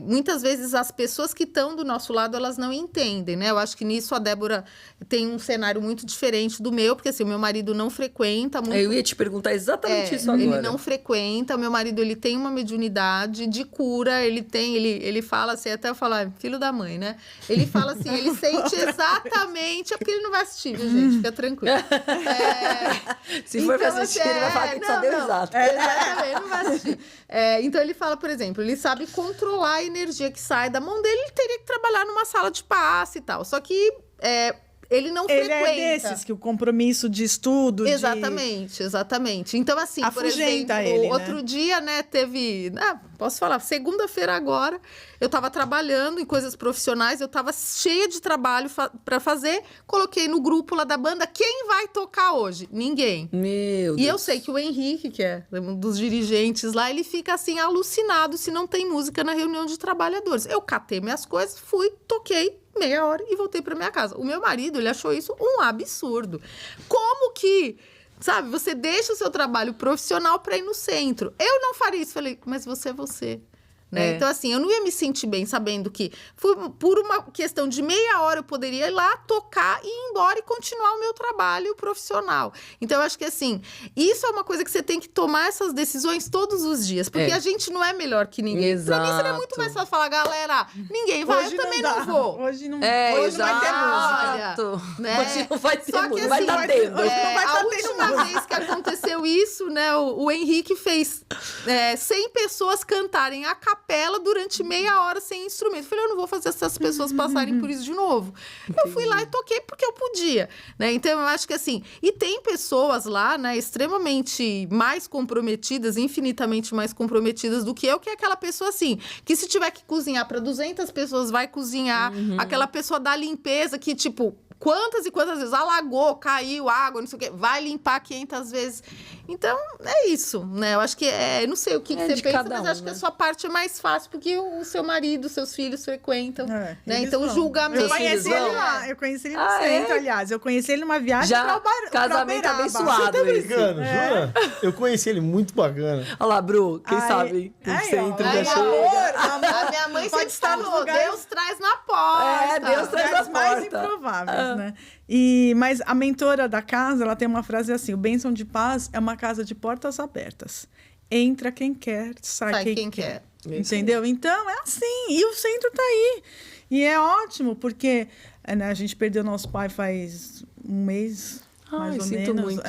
muitas vezes as pessoas que estão do nosso lado, elas não entendem, né? Eu acho que nisso a Débora tem um cenário muito diferente do meu, porque assim, o meu marido não frequenta muito. Eu ia te perguntar exatamente isso agora. Ele não frequenta, o meu marido ele tem uma mediunidade de cura, ele fala assim, até eu falar, filho da mãe, né? Ele fala assim, ele sente exatamente, é porque ele não vai assistir, viu, gente? Fica tranquilo. Se for pra Então, assistir, ele vai falar que só deu exato. Exatamente, não vai assistir. Então ele fala, por exemplo, ele sabe controlar a energia que sai da mão dele, ele teria que trabalhar numa sala de passe e tal. Só que ele não Ele frequenta. é desses que o compromisso de estudo, Exatamente. Então, assim, por exemplo, Afugenta ele, né? outro dia, né, teve... posso falar, segunda-feira agora, eu tava trabalhando em coisas profissionais, eu tava cheia de trabalho pra fazer, coloquei no grupo lá da banda, quem vai tocar hoje? Ninguém. Meu Deus. E eu sei que o Henrique, que é um dos dirigentes lá, ele fica assim, alucinado se não tem música na reunião de trabalhadores. Eu catei minhas coisas, fui, toquei, meia hora e voltei para minha casa. O meu marido, ele achou isso um absurdo. Como que, sabe, você deixa o seu trabalho profissional para ir no centro? Eu não faria isso. Falei, mas você é você. Né? Então, assim, eu não ia me sentir bem sabendo que por uma questão de meia hora eu poderia ir lá, tocar e ir embora e continuar o meu trabalho profissional. Então, eu acho que, assim, isso é uma coisa que você tem que tomar essas decisões todos os dias, porque a gente não é melhor que ninguém. Exato. Pra mim, seria muito mais fácil falar, galera, ninguém vai, Hoje eu também dá. não vou. Hoje não, Hoje não vai ter exato. música, né? Hoje não vai ter Só que, música, vai assim, estar tendo. hoje não vai a tá tendo última música. vez que aconteceu isso, né, o Henrique fez 100 pessoas cantarem a capela durante meia hora sem instrumento. Eu falei, eu não vou fazer essas pessoas passarem por isso de novo. Eu fui lá e toquei porque eu podia, né? Então, eu acho que assim... E tem pessoas lá, né, extremamente mais comprometidas, infinitamente mais comprometidas do que eu, que é aquela pessoa assim, que se tiver que cozinhar para 200 pessoas, vai cozinhar. Aquela pessoa da limpeza que, tipo... Quantas e quantas vezes alagou, caiu água, não sei o quê, vai limpar 500 vezes. Então, é isso, né? Eu acho que não sei o que você de pensa, cada mas um, acho que né? a sua parte é mais fácil, porque o seu marido, seus filhos frequentam, né? eles Então, o vão. julgamento... Eu conheci Eles ele vão. lá, eu conheci ele no Ah, centro, é? aliás. Eu conheci ele numa viagem Já, pra casamento Uberaba. abençoado. Tá brincando, jura? Eu conheci ele muito bacana. Olha lá, Bru, quem Ai, sabe? ai, Você ó, entra Ai, já amor, chega. a minha mãe Pode sempre estar nos falou, lugares- Deus traz na porta. Deus traz lugares na mais porta. improváveis, né? Mas a mentora da casa, ela tem uma frase assim: o Bênção de Paz é uma casa de portas abertas. Entra quem quer, sai quem quer. Entendeu? Então, é assim. E o centro tá aí. E é ótimo, porque né, a gente perdeu nosso pai faz um mês, mais ou sinto menos. muito.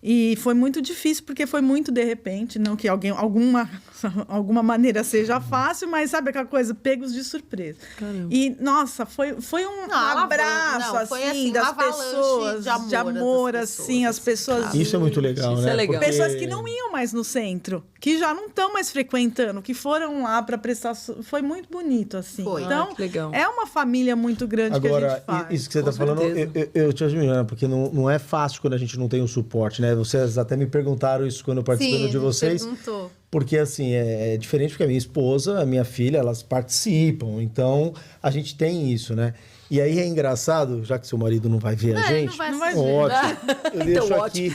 E foi muito difícil, porque foi muito de repente, não que alguma maneira seja fácil, mas sabe aquela coisa, pegos de surpresa. Caramba. E, nossa, foi um abraço, foi, assim, assim, das uma avalanche pessoas, de amor das assim, as pessoas... Isso é muito legal, Isso né? é legal. Porque- Pessoas que não iam mais no centro, que já não estão mais frequentando, que foram lá para prestar... Foi muito bonito, assim. Foi. Então, que legal. é uma família muito grande que a Agora, gente faz. isso que você Com está falando, certeza. eu te admiro, porque não é fácil quando a gente não tem o suporte, né? Vocês até me perguntaram isso quando eu participei de vocês. Perguntou. Porque, assim, é diferente porque a minha esposa, a minha filha, elas participam. Então, a gente tem isso, né? E aí é engraçado, já que seu marido não vai ver a Ele gente... não vai Não vai assistir. ver. Ótimo. Eu deixo Então, aqui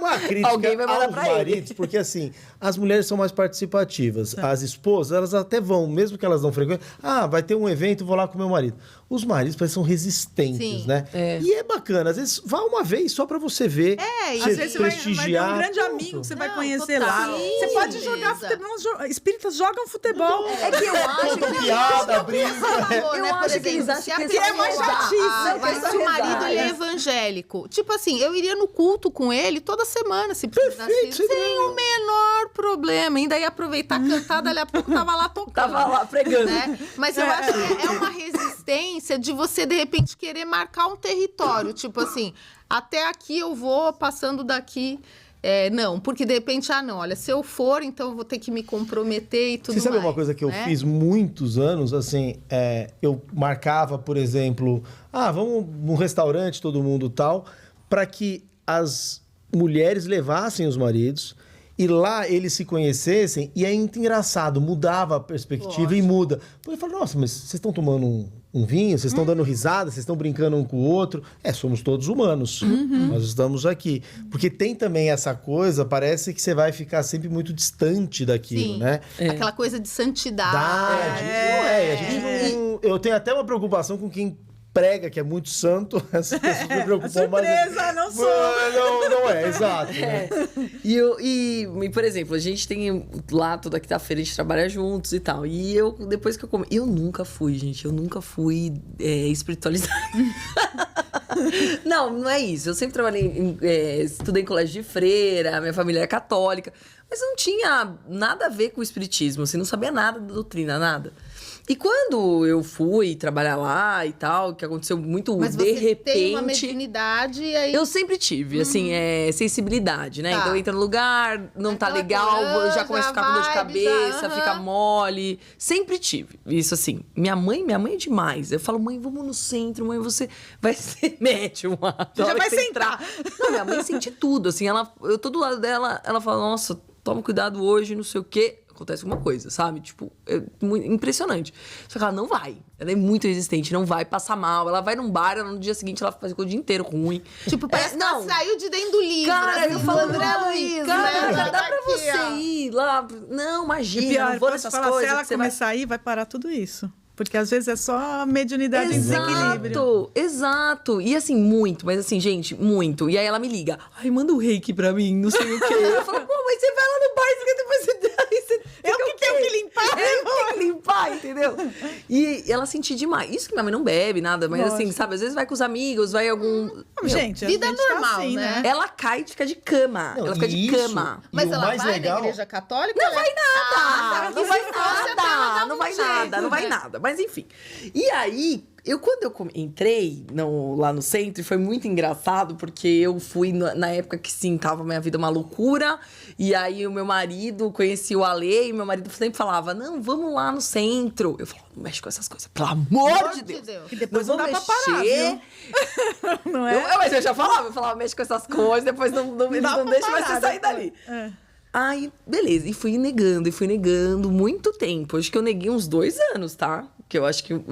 uma crítica Alguém vai mandar aos pra ele. maridos, porque assim, as mulheres são mais participativas. As esposas, elas até vão, mesmo que elas não frequentem. Ah, vai ter um evento, vou lá com meu marido. Os maridos parecem são resistentes, Sim. né? E é bacana. Às vezes, vá uma vez só pra você ver. e você Às vezes você vai ter prestigiar. um grande pronto. amigo que você vai Não, conhecer total. lá. Você Sim, pode jogar beleza. futebol. Espíritas jogam futebol. É que eu acho Conta que... piada, brinca. Eu acho que eles acham se a que pessoa- é mais chatice, Não, Mas que se o é marido ele é rezar. evangélico. Tipo assim, eu iria no culto com ele toda semana, se precisasse. Perfeito, sem Sem o menor problema. Ainda ia aproveitar cantar, dali a pouco tava lá tocando. Tava lá pregando. Né? Mas eu acho que é uma resistência de você, de repente, querer marcar um território. Tipo assim, até aqui eu vou, passando daqui... não, porque de repente, não, olha, se eu for, então eu vou ter que me comprometer e tudo mais. Você sabe uma coisa que eu né? fiz muitos anos, assim, eu marcava, por exemplo, vamos num restaurante, todo mundo tal, para que as mulheres levassem os maridos e lá eles se conhecessem, e é muito engraçado, mudava a perspectiva e muda. Porque eu falo, nossa, mas vocês estão tomando um vinho, vocês estão dando risada, vocês estão brincando um com o outro. Somos todos humanos. Nós estamos aqui. Porque tem também essa coisa, parece que você vai ficar sempre muito distante daquilo, Sim. né? Aquela coisa de santidade. Não é. A gente não... Eu tenho até uma preocupação com quem prega que é muito santo. Essas pessoas me preocupam Surpresa, não sou. Não é, exato. Né? E, por exemplo, a gente tem lá toda quinta-feira, a gente trabalha juntos e tal. E eu, depois que eu comi... Eu nunca fui, gente. Eu nunca fui espiritualizada. Não é isso. Eu sempre trabalhei, estudei em colégio de freira, minha família é católica. Mas não tinha nada a ver com o espiritismo, assim, não sabia nada da doutrina, nada. E quando eu fui trabalhar lá e tal, que aconteceu muito Mas de você repente... tem uma mediunidade e aí... Eu sempre tive, assim, sensibilidade, né? Tá. Então entra no lugar, não tá Aquela legal, eu já coisa, começo a ficar com dor de vibe, cabeça, já, fica mole. Sempre tive. Isso assim. Minha mãe é demais. Eu falo, mãe, vamos no centro, mãe, você vai ser médium. Já vai sentar. Não, minha mãe sente tudo, assim, eu tô do lado dela, ela fala, nossa, toma cuidado hoje, não sei o quê. Acontece alguma coisa, sabe? Tipo, muito impressionante. Só que ela não vai. Ela é muito resistente, não vai, passa mal. Ela vai num bar, no dia seguinte ela fica o dia inteiro ruim. Tipo, parece que ela saiu de dentro do livro. Cara, assim, eu falo, André Luiz, cara, né? dá pra Aqui, você ó. ir lá. Não, E imagina, pior, não vou posso nessas falar, coisas. se ela que você vai- começar a ir, vai parar tudo isso. Porque às vezes é só mediunidade em desequilíbrio. Exato. E assim, muito, mas assim, gente, muito. E aí ela me liga, ai, manda um reiki pra mim, não sei o quê. Eu falo, pô, mas você vai lá no bar, depois você... Eu que tenho que limpar. Eu tenho que limpar, entendeu? E ela sentiu demais. Isso que minha mãe não bebe, nada, mas assim, Lógico. sabe? Às vezes vai com os amigos, vai algum... Meu, Gente, vida a gente tá normal, assim, né? ela cai e fica de cama. Não, ela fica e de isso- cama. E Mas o ela mais vai legal- na igreja católica? Não vai nada! Não vai se fosse, até ela dava nada! Não um vai jeito, nada, não vai né? nada. Mas enfim. E aí, quando eu entrei lá no centro, foi muito engraçado, porque eu fui na época que sim, tava minha vida uma loucura. E aí o meu marido conhecia o Ale, e meu marido sempre falava: não, vamos lá no centro. Eu falava, não mexe com essas coisas, pelo amor de Deus. Que depois não não vou dá pra parar, mexer. Não é? Mas eu já falava, mexe com essas coisas, depois não Dá deixa pra mais parar, você sair depois. dali. É. Aí, beleza. E fui negando muito tempo. Acho que eu neguei uns 2 anos, tá? Que eu acho que eu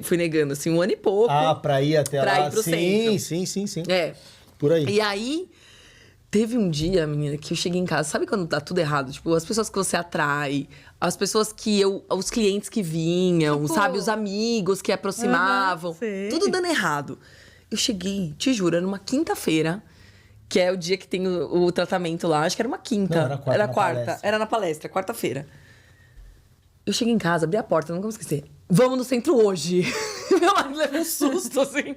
fui negando, assim, 1 ano e pouco. Pra ir até Pra lá. ir pro sim, centro. sim. É. Por aí. E aí, teve um dia, menina, que eu cheguei em casa. Sabe quando tá tudo errado? Tipo, as pessoas que você atrai, as pessoas que os clientes que vinham, Tipo- sabe? Os amigos que aproximavam. Aham, sei. Tudo dando errado. Eu cheguei, te juro, numa quinta-feira, que é o dia que tem o tratamento lá. Acho que era uma quinta. Não, era quarta, Era na quarta. palestra. Era na palestra, quarta-feira. Eu cheguei em casa, abri a porta, não consigo esquecer. Vamos no centro hoje. Meu marido levou um susto, assim.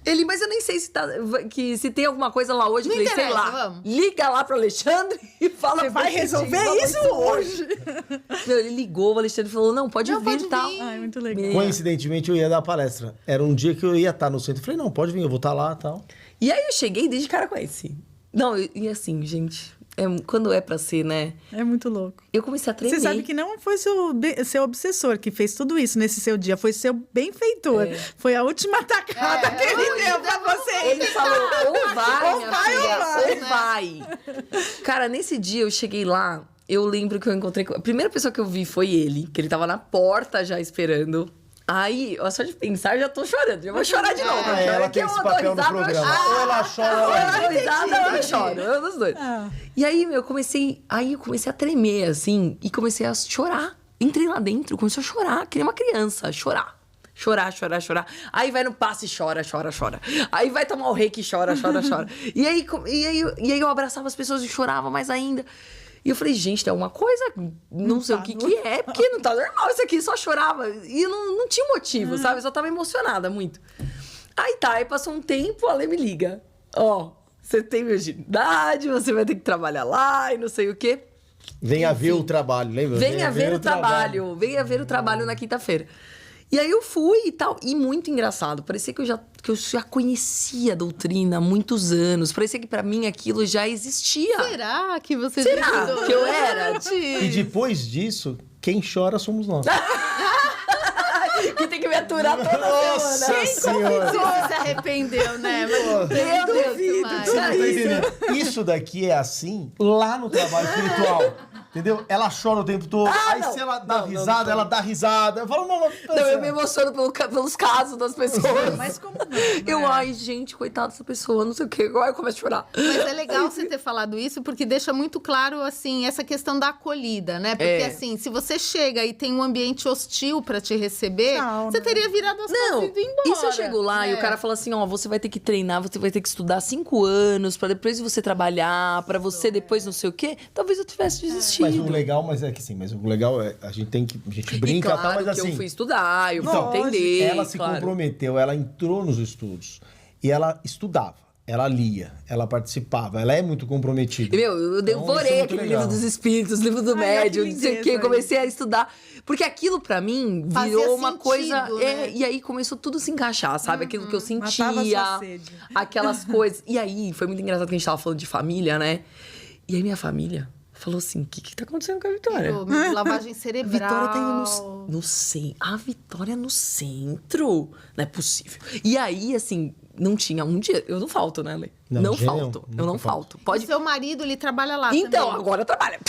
Ele, mas eu nem sei se tem alguma coisa lá hoje. Não Eu falei, sei interessa, lá. vamos. Liga lá pro Alexandre e fala Você pra vai ele, resolver vamos isso hoje? Meu, ele ligou, o Alexandre falou, não, pode vir pode e tal. vir. Ai, muito legal. Menina. Coincidentemente, eu ia dar palestra. Era um dia que eu ia estar no centro. Eu falei, não, pode vir, eu vou estar lá e tal. E aí eu cheguei e dei de cara com esse. Não, e assim, gente, quando é pra ser, né? É muito louco. Eu comecei a tremer. Você sabe que não foi seu obsessor que fez tudo isso nesse seu dia, foi seu benfeitor. Foi a última tacada que ele deu pra você. Ele falou, ou vai, minha filha, ou né? vai. Cara, nesse dia eu cheguei lá, eu lembro que eu encontrei... A primeira pessoa que eu vi foi ele, que ele tava na porta já esperando. Aí, só de pensar, já tô chorando. Já vou chorar de novo. Ela tem esse papel no programa. Ou ela chora, ou ela Eu dou risada, ou eu choro. Eu dos dois. E aí, eu comecei a tremer, assim, e comecei a chorar. Entrei lá dentro, comecei a chorar, que nem uma criança, chorar. Chorar. Aí vai no passe e chora. Aí vai tomar o reiki e chora. E aí eu abraçava as pessoas e chorava mais ainda. E eu falei, gente, tem alguma coisa, não sei o que é, porque não tá normal isso aqui, só chorava. E não tinha motivo, sabe? Eu só tava emocionada muito. Aí passou um tempo, a Lê me liga. Você tem virgindade, você vai ter que trabalhar lá e não sei o quê. Venha ver o trabalho, lembra? Venha ver o trabalho na quinta-feira. E aí eu fui e tal. E muito engraçado. Parecia que eu já conhecia a doutrina há muitos anos. Parecia que pra mim aquilo já existia. Será que você... Será que eu era? E depois disso, quem chora somos nós. Que tem que me aturar toda Nossa semana. Senhora! Você se arrependeu, né? Mas Meu Deus, Você não tá entendendo? Isso daqui é assim lá no trabalho espiritual. Entendeu? Ela chora o tempo todo. Aí se ela dá risada, ela dá risada. Eu falo, não, eu me emociono pelos casos das pessoas. Mas como não? Ai, gente, coitada dessa pessoa, não sei o quê. Agora eu começo a chorar. Mas é legal você ter falado isso, porque deixa muito claro, assim, essa questão da acolhida, né? Porque, assim, se você chega e tem um ambiente hostil pra te receber, você teria virado as costas e ido embora. E se eu chego lá e o cara fala assim, você vai ter que treinar, você vai ter que estudar 5 anos pra depois você trabalhar, pra você depois não sei o quê, talvez eu tivesse desistido. Mas o legal é a gente brinca, claro, tá, mas assim... eu fui estudar, eu fui entender. Ela se comprometeu, ela entrou nos estudos e ela estudava, ela lia, ela participava, ela é muito comprometida. Eu devorei aquele livro dos espíritos, livro do médium, não sei o quê, comecei a estudar. Porque aquilo pra mim virou uma coisa... né? E aí começou tudo a se encaixar, sabe? Aquilo que eu sentia, Matava a sua sede. aquelas coisas. E aí foi muito engraçado que a gente tava falando de família, né? E aí minha família falou assim, o que tá acontecendo com a Vitória? Lavagem cerebral. Vitória tá indo no centro. A Vitória no centro? Não é possível. E aí, assim, não tinha um dia... Eu não falto, né, Lê? Não falto. Eu não falto. Pode... E seu marido, ele trabalha lá então, também. agora trabalha.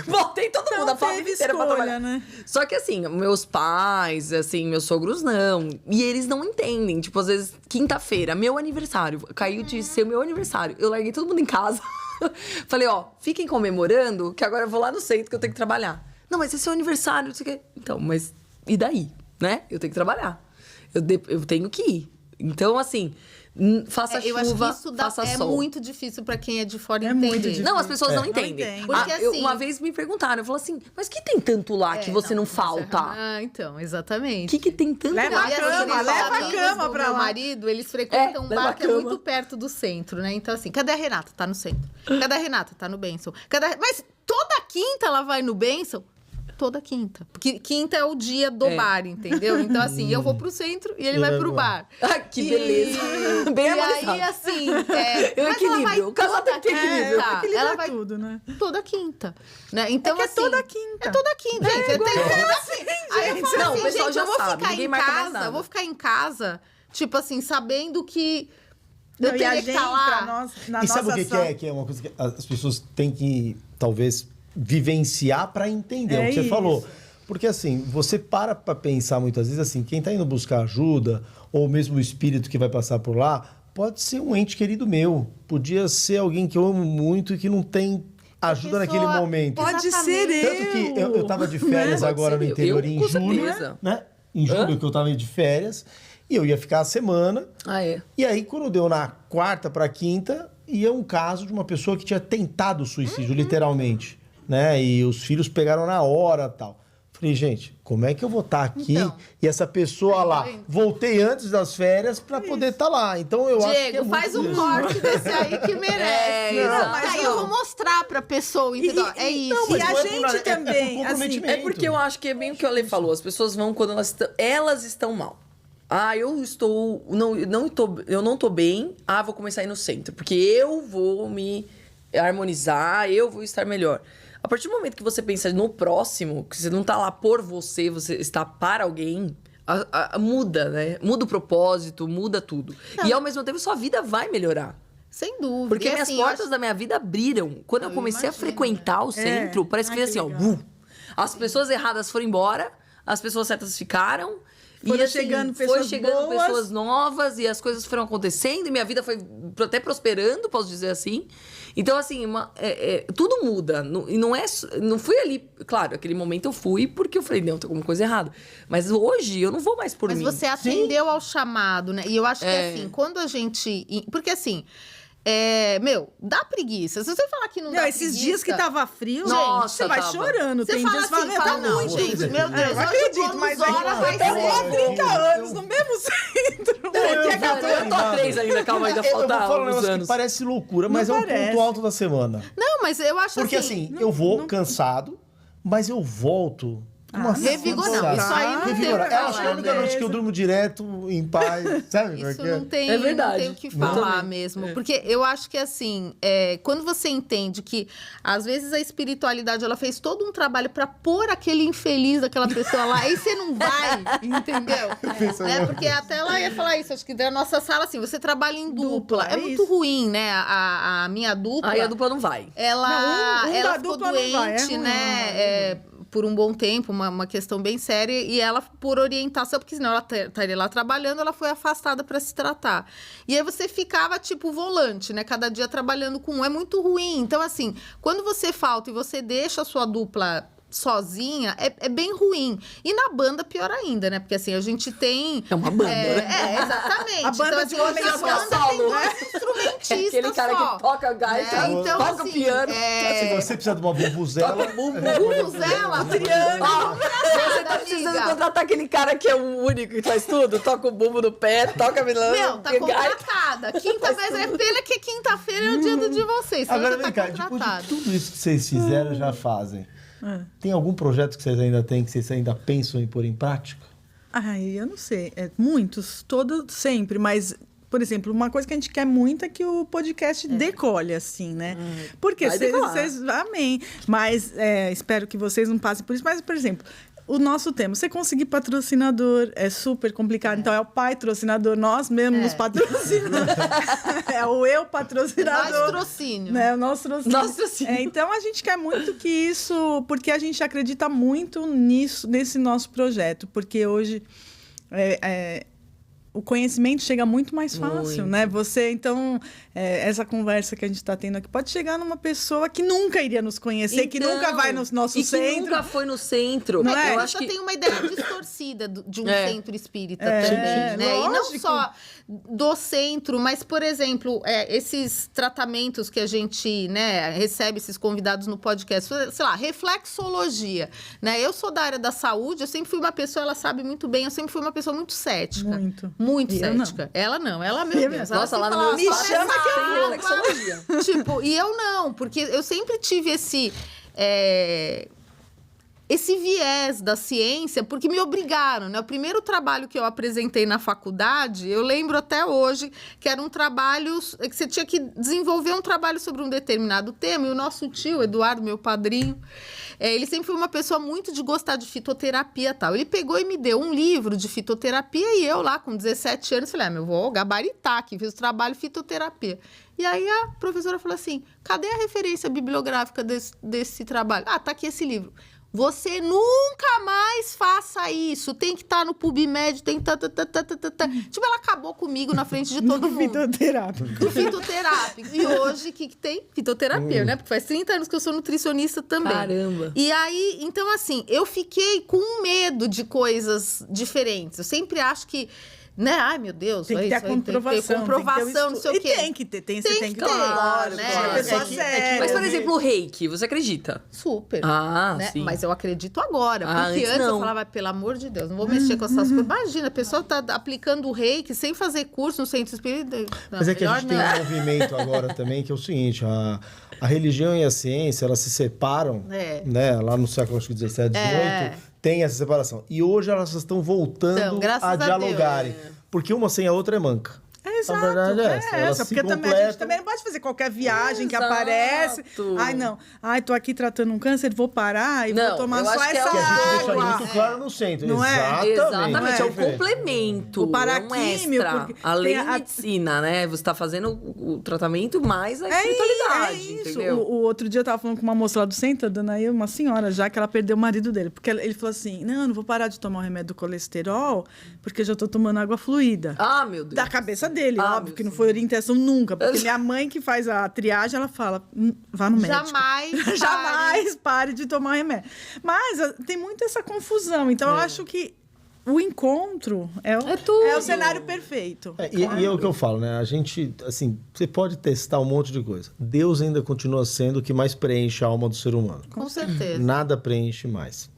Voltei todo mundo, a família inteira pra trabalhar. Né? Só que assim, meus pais, assim, meus sogros não. E eles não entendem. Tipo, às vezes, quinta-feira, meu aniversário. Caiu de ser meu aniversário. Eu larguei todo mundo em casa. Falei, fiquem comemorando que agora eu vou lá no centro que eu tenho que trabalhar. Não, mas esse é seu aniversário, não sei o quê. Então, mas e daí? Né? Eu tenho que trabalhar. Eu tenho que ir. Então, assim... Faça eu chuva, acho que isso faça é sol. muito difícil pra quem é de fora É entender. muito difícil. Não, as pessoas não Não entendem. entendem. Porque, assim, uma vez me perguntaram, eu falei assim, mas que tem tanto lá que você não falta? Então, exatamente. O que tem tanto Leva lá? a E, assim, cama, os leva a amigos cama do pra meu lá. marido, eles frequentam um leva a bar que é cama. muito perto do centro, né? Então, assim, cadê a Renata? Tá no centro. Cadê a Renata? Tá no Benção. Mas toda quinta ela vai no Benção? Toda quinta. Porque quinta é o dia do bar, entendeu? Então, assim, eu vou pro centro e ele vai pro bar. Ah, que beleza. Bem E harmonizado. aí, assim... Eu mas ela equilíbrio. vai O casal tem que ter equilíbrio. Equilibra Ela vai tudo, né? toda quinta, né? Então, É assim, toda quinta. É toda quinta, gente. Aí eu falo Não, o assim, pessoal gente, já eu vou sabe, ficar ninguém em marca mais casa, nada. eu vou ficar em casa, tipo assim, sabendo que eu Não, e a teria que gente, estar lá. pra nós, na E sabe o nossa que é? Que é uma coisa que as pessoas têm que, talvez, vivenciar para entender o que você isso. falou. Porque, assim, você para pensar muitas vezes, assim, quem tá indo buscar ajuda, ou mesmo o espírito que vai passar por lá, pode ser um ente querido meu. Podia ser alguém que eu amo muito e que não tem ajuda naquele momento. Pode ser Tanto que eu tava de férias Pode agora ser no eu. interior Eu, em com julho, certeza. né? Em julho que eu tava de férias. E eu ia ficar a semana. Ah, é? E aí, quando deu na quarta pra quinta, ia um caso de uma pessoa que tinha tentado suicídio, literalmente. Né? E os filhos pegaram na hora e tal. Falei, gente, como é que eu vou estar aqui e essa pessoa lá? Voltei antes das férias pra poder estar lá. Então eu acho que é Diego, muito faz um isso. corte desse aí que merece. exato. Aí eu vou mostrar pra pessoa, entendeu? É isso. mas E a não é por gente nada, também, por comprometimento. É porque eu acho que é bem o que o Ale falou. As pessoas vão quando elas estão mal. Eu não tô bem. Vou começar a ir no centro. Porque eu vou me harmonizar, eu vou estar melhor. A partir do momento que você pensa no próximo, que você não tá lá por você, você está para alguém, muda, né? Muda o propósito, muda tudo. E ao mesmo tempo, sua vida vai melhorar. Sem dúvida. Porque E, minhas assim, eu portas acho- da minha vida abriram. Quando eu comecei a frequentar o centro, parece que Ai, fez assim, que legal. As pessoas erradas foram embora, as pessoas certas ficaram. Foram assim, chegando foi pessoas chegando boas. pessoas novas e as coisas foram acontecendo e minha vida foi até prosperando, posso dizer assim. Então, assim, tudo muda. E não fui ali... Claro, aquele momento eu fui porque eu falei, não, tem alguma coisa errada. Mas hoje eu não vou mais por Mas mim. você atendeu ao chamado, né? E eu acho que assim, quando a gente... Porque assim... dá preguiça. Se você falar que não dá Esses preguiça... dias que tava frio, Nossa, você vai tava. chorando. Você Tem fala dias que assim, fala, não, muito. gente, meu Deus, Eu acredito, mas é que vai eu tô há ser... 30 anos no mesmo centro. Eu tô a 3 ainda, calma, ainda Eu vou falta falar um alguns negócio anos. que parece loucura, mas Não é o parece. ponto alto da semana. Não, mas eu acho Porque assim, eu vou cansado, mas eu volto... revigorado. Isso aí não tem o que Revigorado. falar, Acho que é a única né? noite que eu durmo direto, em paz, sabe? Isso Porque... não tem, É verdade. não tem o que Não. falar Também. mesmo. Porque eu acho que, assim, quando você entende que, às vezes, a espiritualidade, ela fez todo um trabalho pra pôr aquele infeliz daquela pessoa lá, aí você não vai, entendeu? Porque até ela ia falar isso, acho que da nossa sala, assim, você trabalha em dupla. Dupla, É é muito isso. ruim, né? A minha dupla... Aí a dupla não vai. Ela, Não, um ela da ficou dupla não vai, é doente, ruim, né? Por um bom tempo, uma questão bem séria. E ela, por orientação, porque senão ela estaria lá trabalhando, ela foi afastada para se tratar. E aí você ficava, tipo, volante, né? Cada dia trabalhando com um. É muito ruim. Então, assim, quando você falta e você deixa a sua dupla sozinha, é bem ruim. E na banda, pior ainda, né? Porque, assim, a gente tem... É uma banda, né? Exatamente. A banda então, de assim, hoje homens a só banda tem solo, né? dois instrumentistas Aquele cara só. que toca gaita, Então, toca assim, piano. Se você precisa de uma bubuzela... Vuvuzela, triângulo. Você tá precisando contratar aquele cara que é o único que faz tudo. Toca o bumbo no pé, toca milão. Meu, tá contratada. Mas é pena que quinta-feira é o dia de vocês. Senão Agora você vem tá cá, depois de contratado. tudo isso que vocês fizeram, já fazem. Tem algum projeto que vocês ainda têm, que vocês ainda pensam em pôr em prática? Ai, eu não sei. Muitos, todos, sempre. Mas, por exemplo, uma coisa que a gente quer muito é que o podcast decole, assim, né? Porque Vai decolar. vocês... Amém. Mas espero que vocês não passem por isso. Mas, por exemplo... O nosso tema, você conseguir patrocinador é super complicado. Então, é o pai patrocinador, nós mesmos nos patrocinamos. É o eu patrocinador. Patrocínio. Né? O nosso Nosso trocínio. então, a gente quer muito que isso... Porque a gente acredita muito nisso, nesse nosso projeto. Porque hoje... o conhecimento chega muito mais fácil, Muito. né? Você, então, essa conversa que a gente está tendo aqui pode chegar numa pessoa que nunca iria nos conhecer, que nunca vai no nosso e centro. que nunca foi no centro. Não É, é? eu Eu acho acho que tem uma ideia distorcida de um centro espírita É, também, né? E não lógico. só do centro, mas, por exemplo, esses tratamentos que a gente, né, recebe esses convidados no podcast, sei lá, reflexologia, né? Eu sou da área da saúde, eu sempre fui uma pessoa, ela sabe muito bem, eu sempre fui uma pessoa muito cética. Muito E eu não. cética. Ela não, ela, meu Deus. ela Nossa, sempre lá no falava, meu "Só estado nessa tem água". reflexologia. Tipo, e eu não, porque eu sempre tive esse viés da ciência, porque me obrigaram, né? O primeiro trabalho que eu apresentei na faculdade, eu lembro até hoje, que era um trabalho que você tinha que desenvolver um trabalho sobre um determinado tema, e o nosso tio, Eduardo, meu padrinho, ele sempre foi uma pessoa muito de gostar de fitoterapia e tal. Ele pegou e me deu um livro de fitoterapia, e eu lá, com 17 anos, falei, eu vou gabaritar aqui, fiz o trabalho fitoterapia. E aí a professora falou assim, cadê a referência bibliográfica desse trabalho? Ah, tá aqui esse livro. Você nunca mais faça isso. Tem que estar no PubMed, tem que Tipo, ela acabou comigo na frente de todo mundo. Fitoterápico. Do fitoterápico. E hoje, o que tem? Fitoterapia, né? Porque faz 30 anos que eu sou nutricionista também. Caramba. E aí, então assim, eu fiquei com medo de coisas diferentes. Eu sempre acho que... Né? Ai, meu Deus. Tem que ter a comprovação. Tem que ter comprovação, não sei o quê. E tem que ter. Você tem que ter. claro, né? claro. Pessoa É que- séria. Mas, por exemplo, o reiki, você acredita? Super. Ah, Né? sim. Mas eu acredito agora. Ah, Porque antes antes eu não. falava, pelo amor de Deus, não vou mexer com essas coisas. Imagina, a pessoa tá aplicando o reiki sem fazer curso no centro espírita. Não, Mas é que a melhor gente tem não. um movimento agora também, que é o seguinte, a religião e a ciência, elas se separam, né? Lá no século acho que 17, 18, tem essa separação. E hoje elas estão voltando Então, graças a a dialogarem. Porque uma sem a outra é manca. É Exato. A verdade é essa. Elas se porque também a gente completam. também não pode fazer qualquer viagem que Exato. aparece. Ai, não. Ai, tô aqui tratando um câncer, vou parar e Não, vou tomar eu só acho que é essa Que a gente deixa água. muito claro no centro. Não é? Exatamente, é um Perfeito. complemento, O paraquímio, é um extra. porque Além tem da medicina, né? Você tá fazendo o tratamento mais a É espiritualidade, isso. entendeu? O outro dia eu tava falando com uma moça lá do centro, dando aí uma senhora já, que ela perdeu o marido dele. Porque ele falou assim, não vou parar de tomar o remédio do colesterol, porque eu já tô tomando água fluida. Ah, meu Deus. Da cabeça dele, Ah, óbvio, meu que não Deus. foi orientação nunca. Porque minha mãe que faz a triagem, ela fala, vá no médico. Jamais. Jamais pare de tomar remédio. Mas tem muito essa confusão. Então, eu acho que o encontro é tudo. o cenário perfeito. E é o que eu falo, né? A gente, assim, você pode testar um monte de coisa. Deus ainda continua sendo o que mais preenche a alma do ser humano. Com certeza. Nada preenche mais.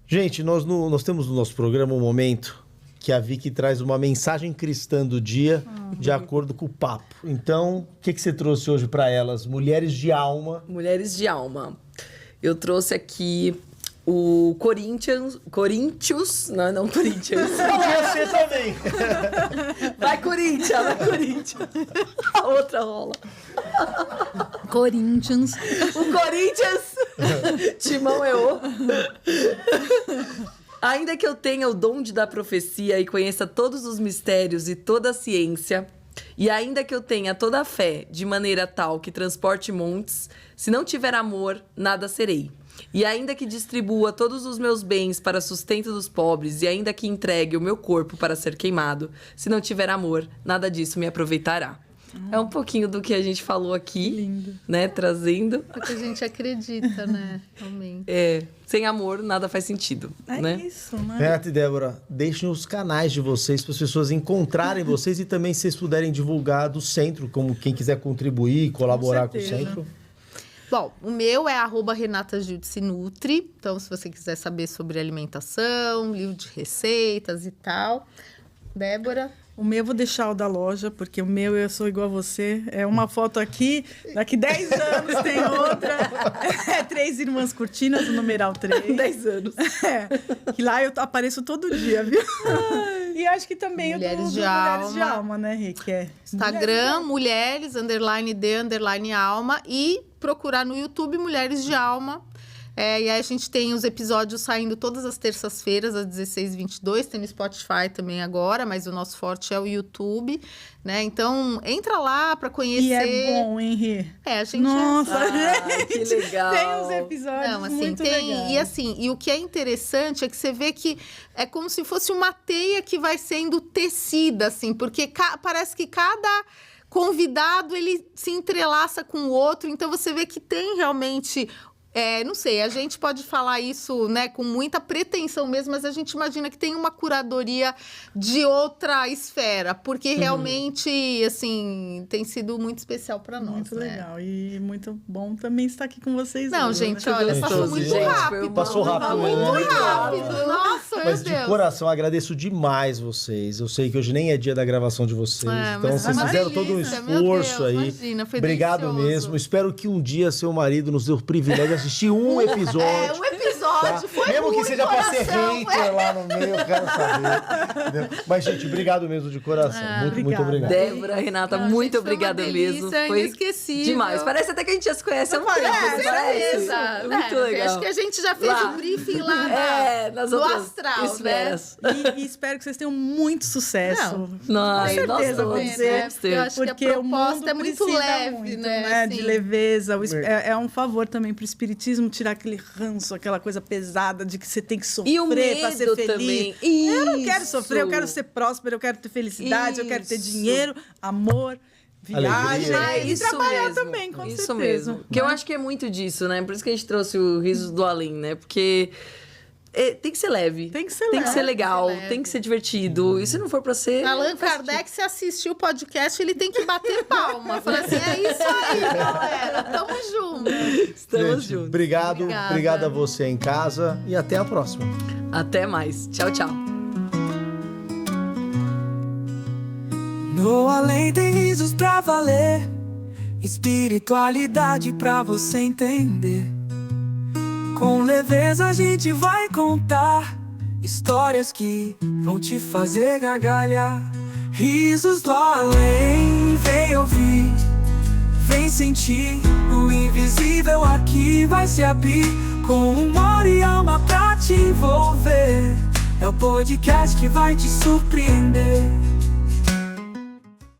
Gente, nós temos no nosso programa um momento que a Vicky traz uma mensagem cristã do dia de acordo com o papo. Então, o que você trouxe hoje para elas? Mulheres de alma. Mulheres de alma. Eu trouxe aqui o Corinthians, não Corinthians. Podia ser também. Vai Corinthians. A outra rola. Corinthians. O Corinthians. Timão eu. Ainda que eu tenha o dom de dar profecia e conheça todos os mistérios e toda a ciência, e ainda que eu tenha toda a fé de maneira tal que transporte montes, se não tiver amor, nada serei. E ainda que distribua todos os meus bens para sustento dos pobres, e ainda que entregue o meu corpo para ser queimado, se não tiver amor, nada disso me aproveitará. É um pouquinho do que a gente falou aqui, Lindo. né? Trazendo. Porque a gente acredita, né? Realmente. Sem amor, nada faz sentido, É né? isso, né? Renata e Débora, deixem os canais de vocês para as pessoas encontrarem vocês e também se vocês puderem divulgar do centro, como quem quiser contribuir, colaborar com o certeza. centro. Bom, o meu é @RenataGildeSeNutri. Então, se você quiser saber sobre alimentação, livro de receitas e tal. Débora? O meu eu vou deixar o da loja, porque o meu eu sou igual a você. É uma foto aqui, daqui 10 anos tem outra. É 3 irmãs cortinas, o numeral 3. 10 anos. Que lá eu apareço todo dia, viu? E acho que também Mulheres o do de Mulheres de Alma. Alma, né, Rick? Instagram, mulheres, _D_alma e procurar no YouTube Mulheres de Alma. E aí a gente tem os episódios saindo todas as terças-feiras, às 16h22. Tem no Spotify também agora, mas o nosso forte é o YouTube, né? Então, entra lá pra conhecer. E é bom, hein, Rê? A gente Nossa, que legal. Tem uns episódios Não, assim, muito tem. legais. E assim, e o que é interessante é que você vê que é como se fosse uma teia que vai sendo tecida, assim, porque parece que cada convidado ele se entrelaça com o outro, então você vê que tem realmente. Não sei, a gente pode falar isso, né, com muita pretensão mesmo, mas a gente imagina que tem uma curadoria de outra esfera, porque realmente, assim, tem sido muito especial para nós, Muito né? legal. E muito bom também estar aqui com vocês. Não, hoje, gente, né? olha, passou gostoso, muito gente. rápido. Passou rápido, Muito né? rápido. Nossa, meu Mas de Deus. coração, agradeço demais vocês. Eu sei que hoje nem é dia da gravação de vocês. Então, mas vocês uma fizeram todo um delícia, meu esforço Deus, aí. imagina, foi Obrigado delicioso. mesmo. Espero que um dia seu marido nos dê o privilégio de assistir um episódio. Um episódio, foi Mesmo que muito seja pra ser coração, hater lá no meio, eu quero saber. Entendeu? Mas, gente, obrigado mesmo de coração. Muito obrigada. obrigado. Débora, Renata, Não, muito gente, foi uma obrigada mesmo. delícia, Foi inesquecível. demais. Parece até que a gente já se conhece há um tempo, não parece? certeza. Muito legal. Acho que a gente já fez Lá. o briefing lá nas do outras astral, esferas. E espero que vocês tenham muito sucesso. Nós, Com nós certeza, todos, vamos ter. vamos ter. Eu acho que a Porque o proposta mundo é muito precisa leve, muito, né? De assim. leveza. É um favor também pro espiritismo tirar aquele ranço, aquela coisa pesada de que você tem que E o sofrer pra ser medo feliz. também. Eu não quero sofrer, eu Isso. quero ser próspero, eu quero ter felicidade, eu quero ter Isso. dinheiro, amor, viagem. Alegria. E trabalhar mesmo. também, com Isso certeza. mesmo. Porque eu acho que é muito disso, né? Por isso que a gente trouxe o Risos do Além, né? Porque tem que ser leve. Tem que ser Tem que leve. ser legal, Tem que ser leve. tem que ser divertido. E se não for pra ser... Allan não faz Kardec, se assistiu o podcast, ele tem que bater palma. Fala assim, é isso aí, galera. Tamo junto. sentido. Estamos Gente, juntos. obrigado. Obrigada. Obrigado a você em casa e até a próxima. Até mais. Tchau, tchau. No além tem risos pra valer, espiritualidade pra você entender. Com leveza a gente vai contar histórias que vão te fazer gargalhar. Risos do além, vem ouvir, vem sentir. O invisível aqui vai se abrir, com humor e alma pra te envolver. É o podcast que vai te surpreender.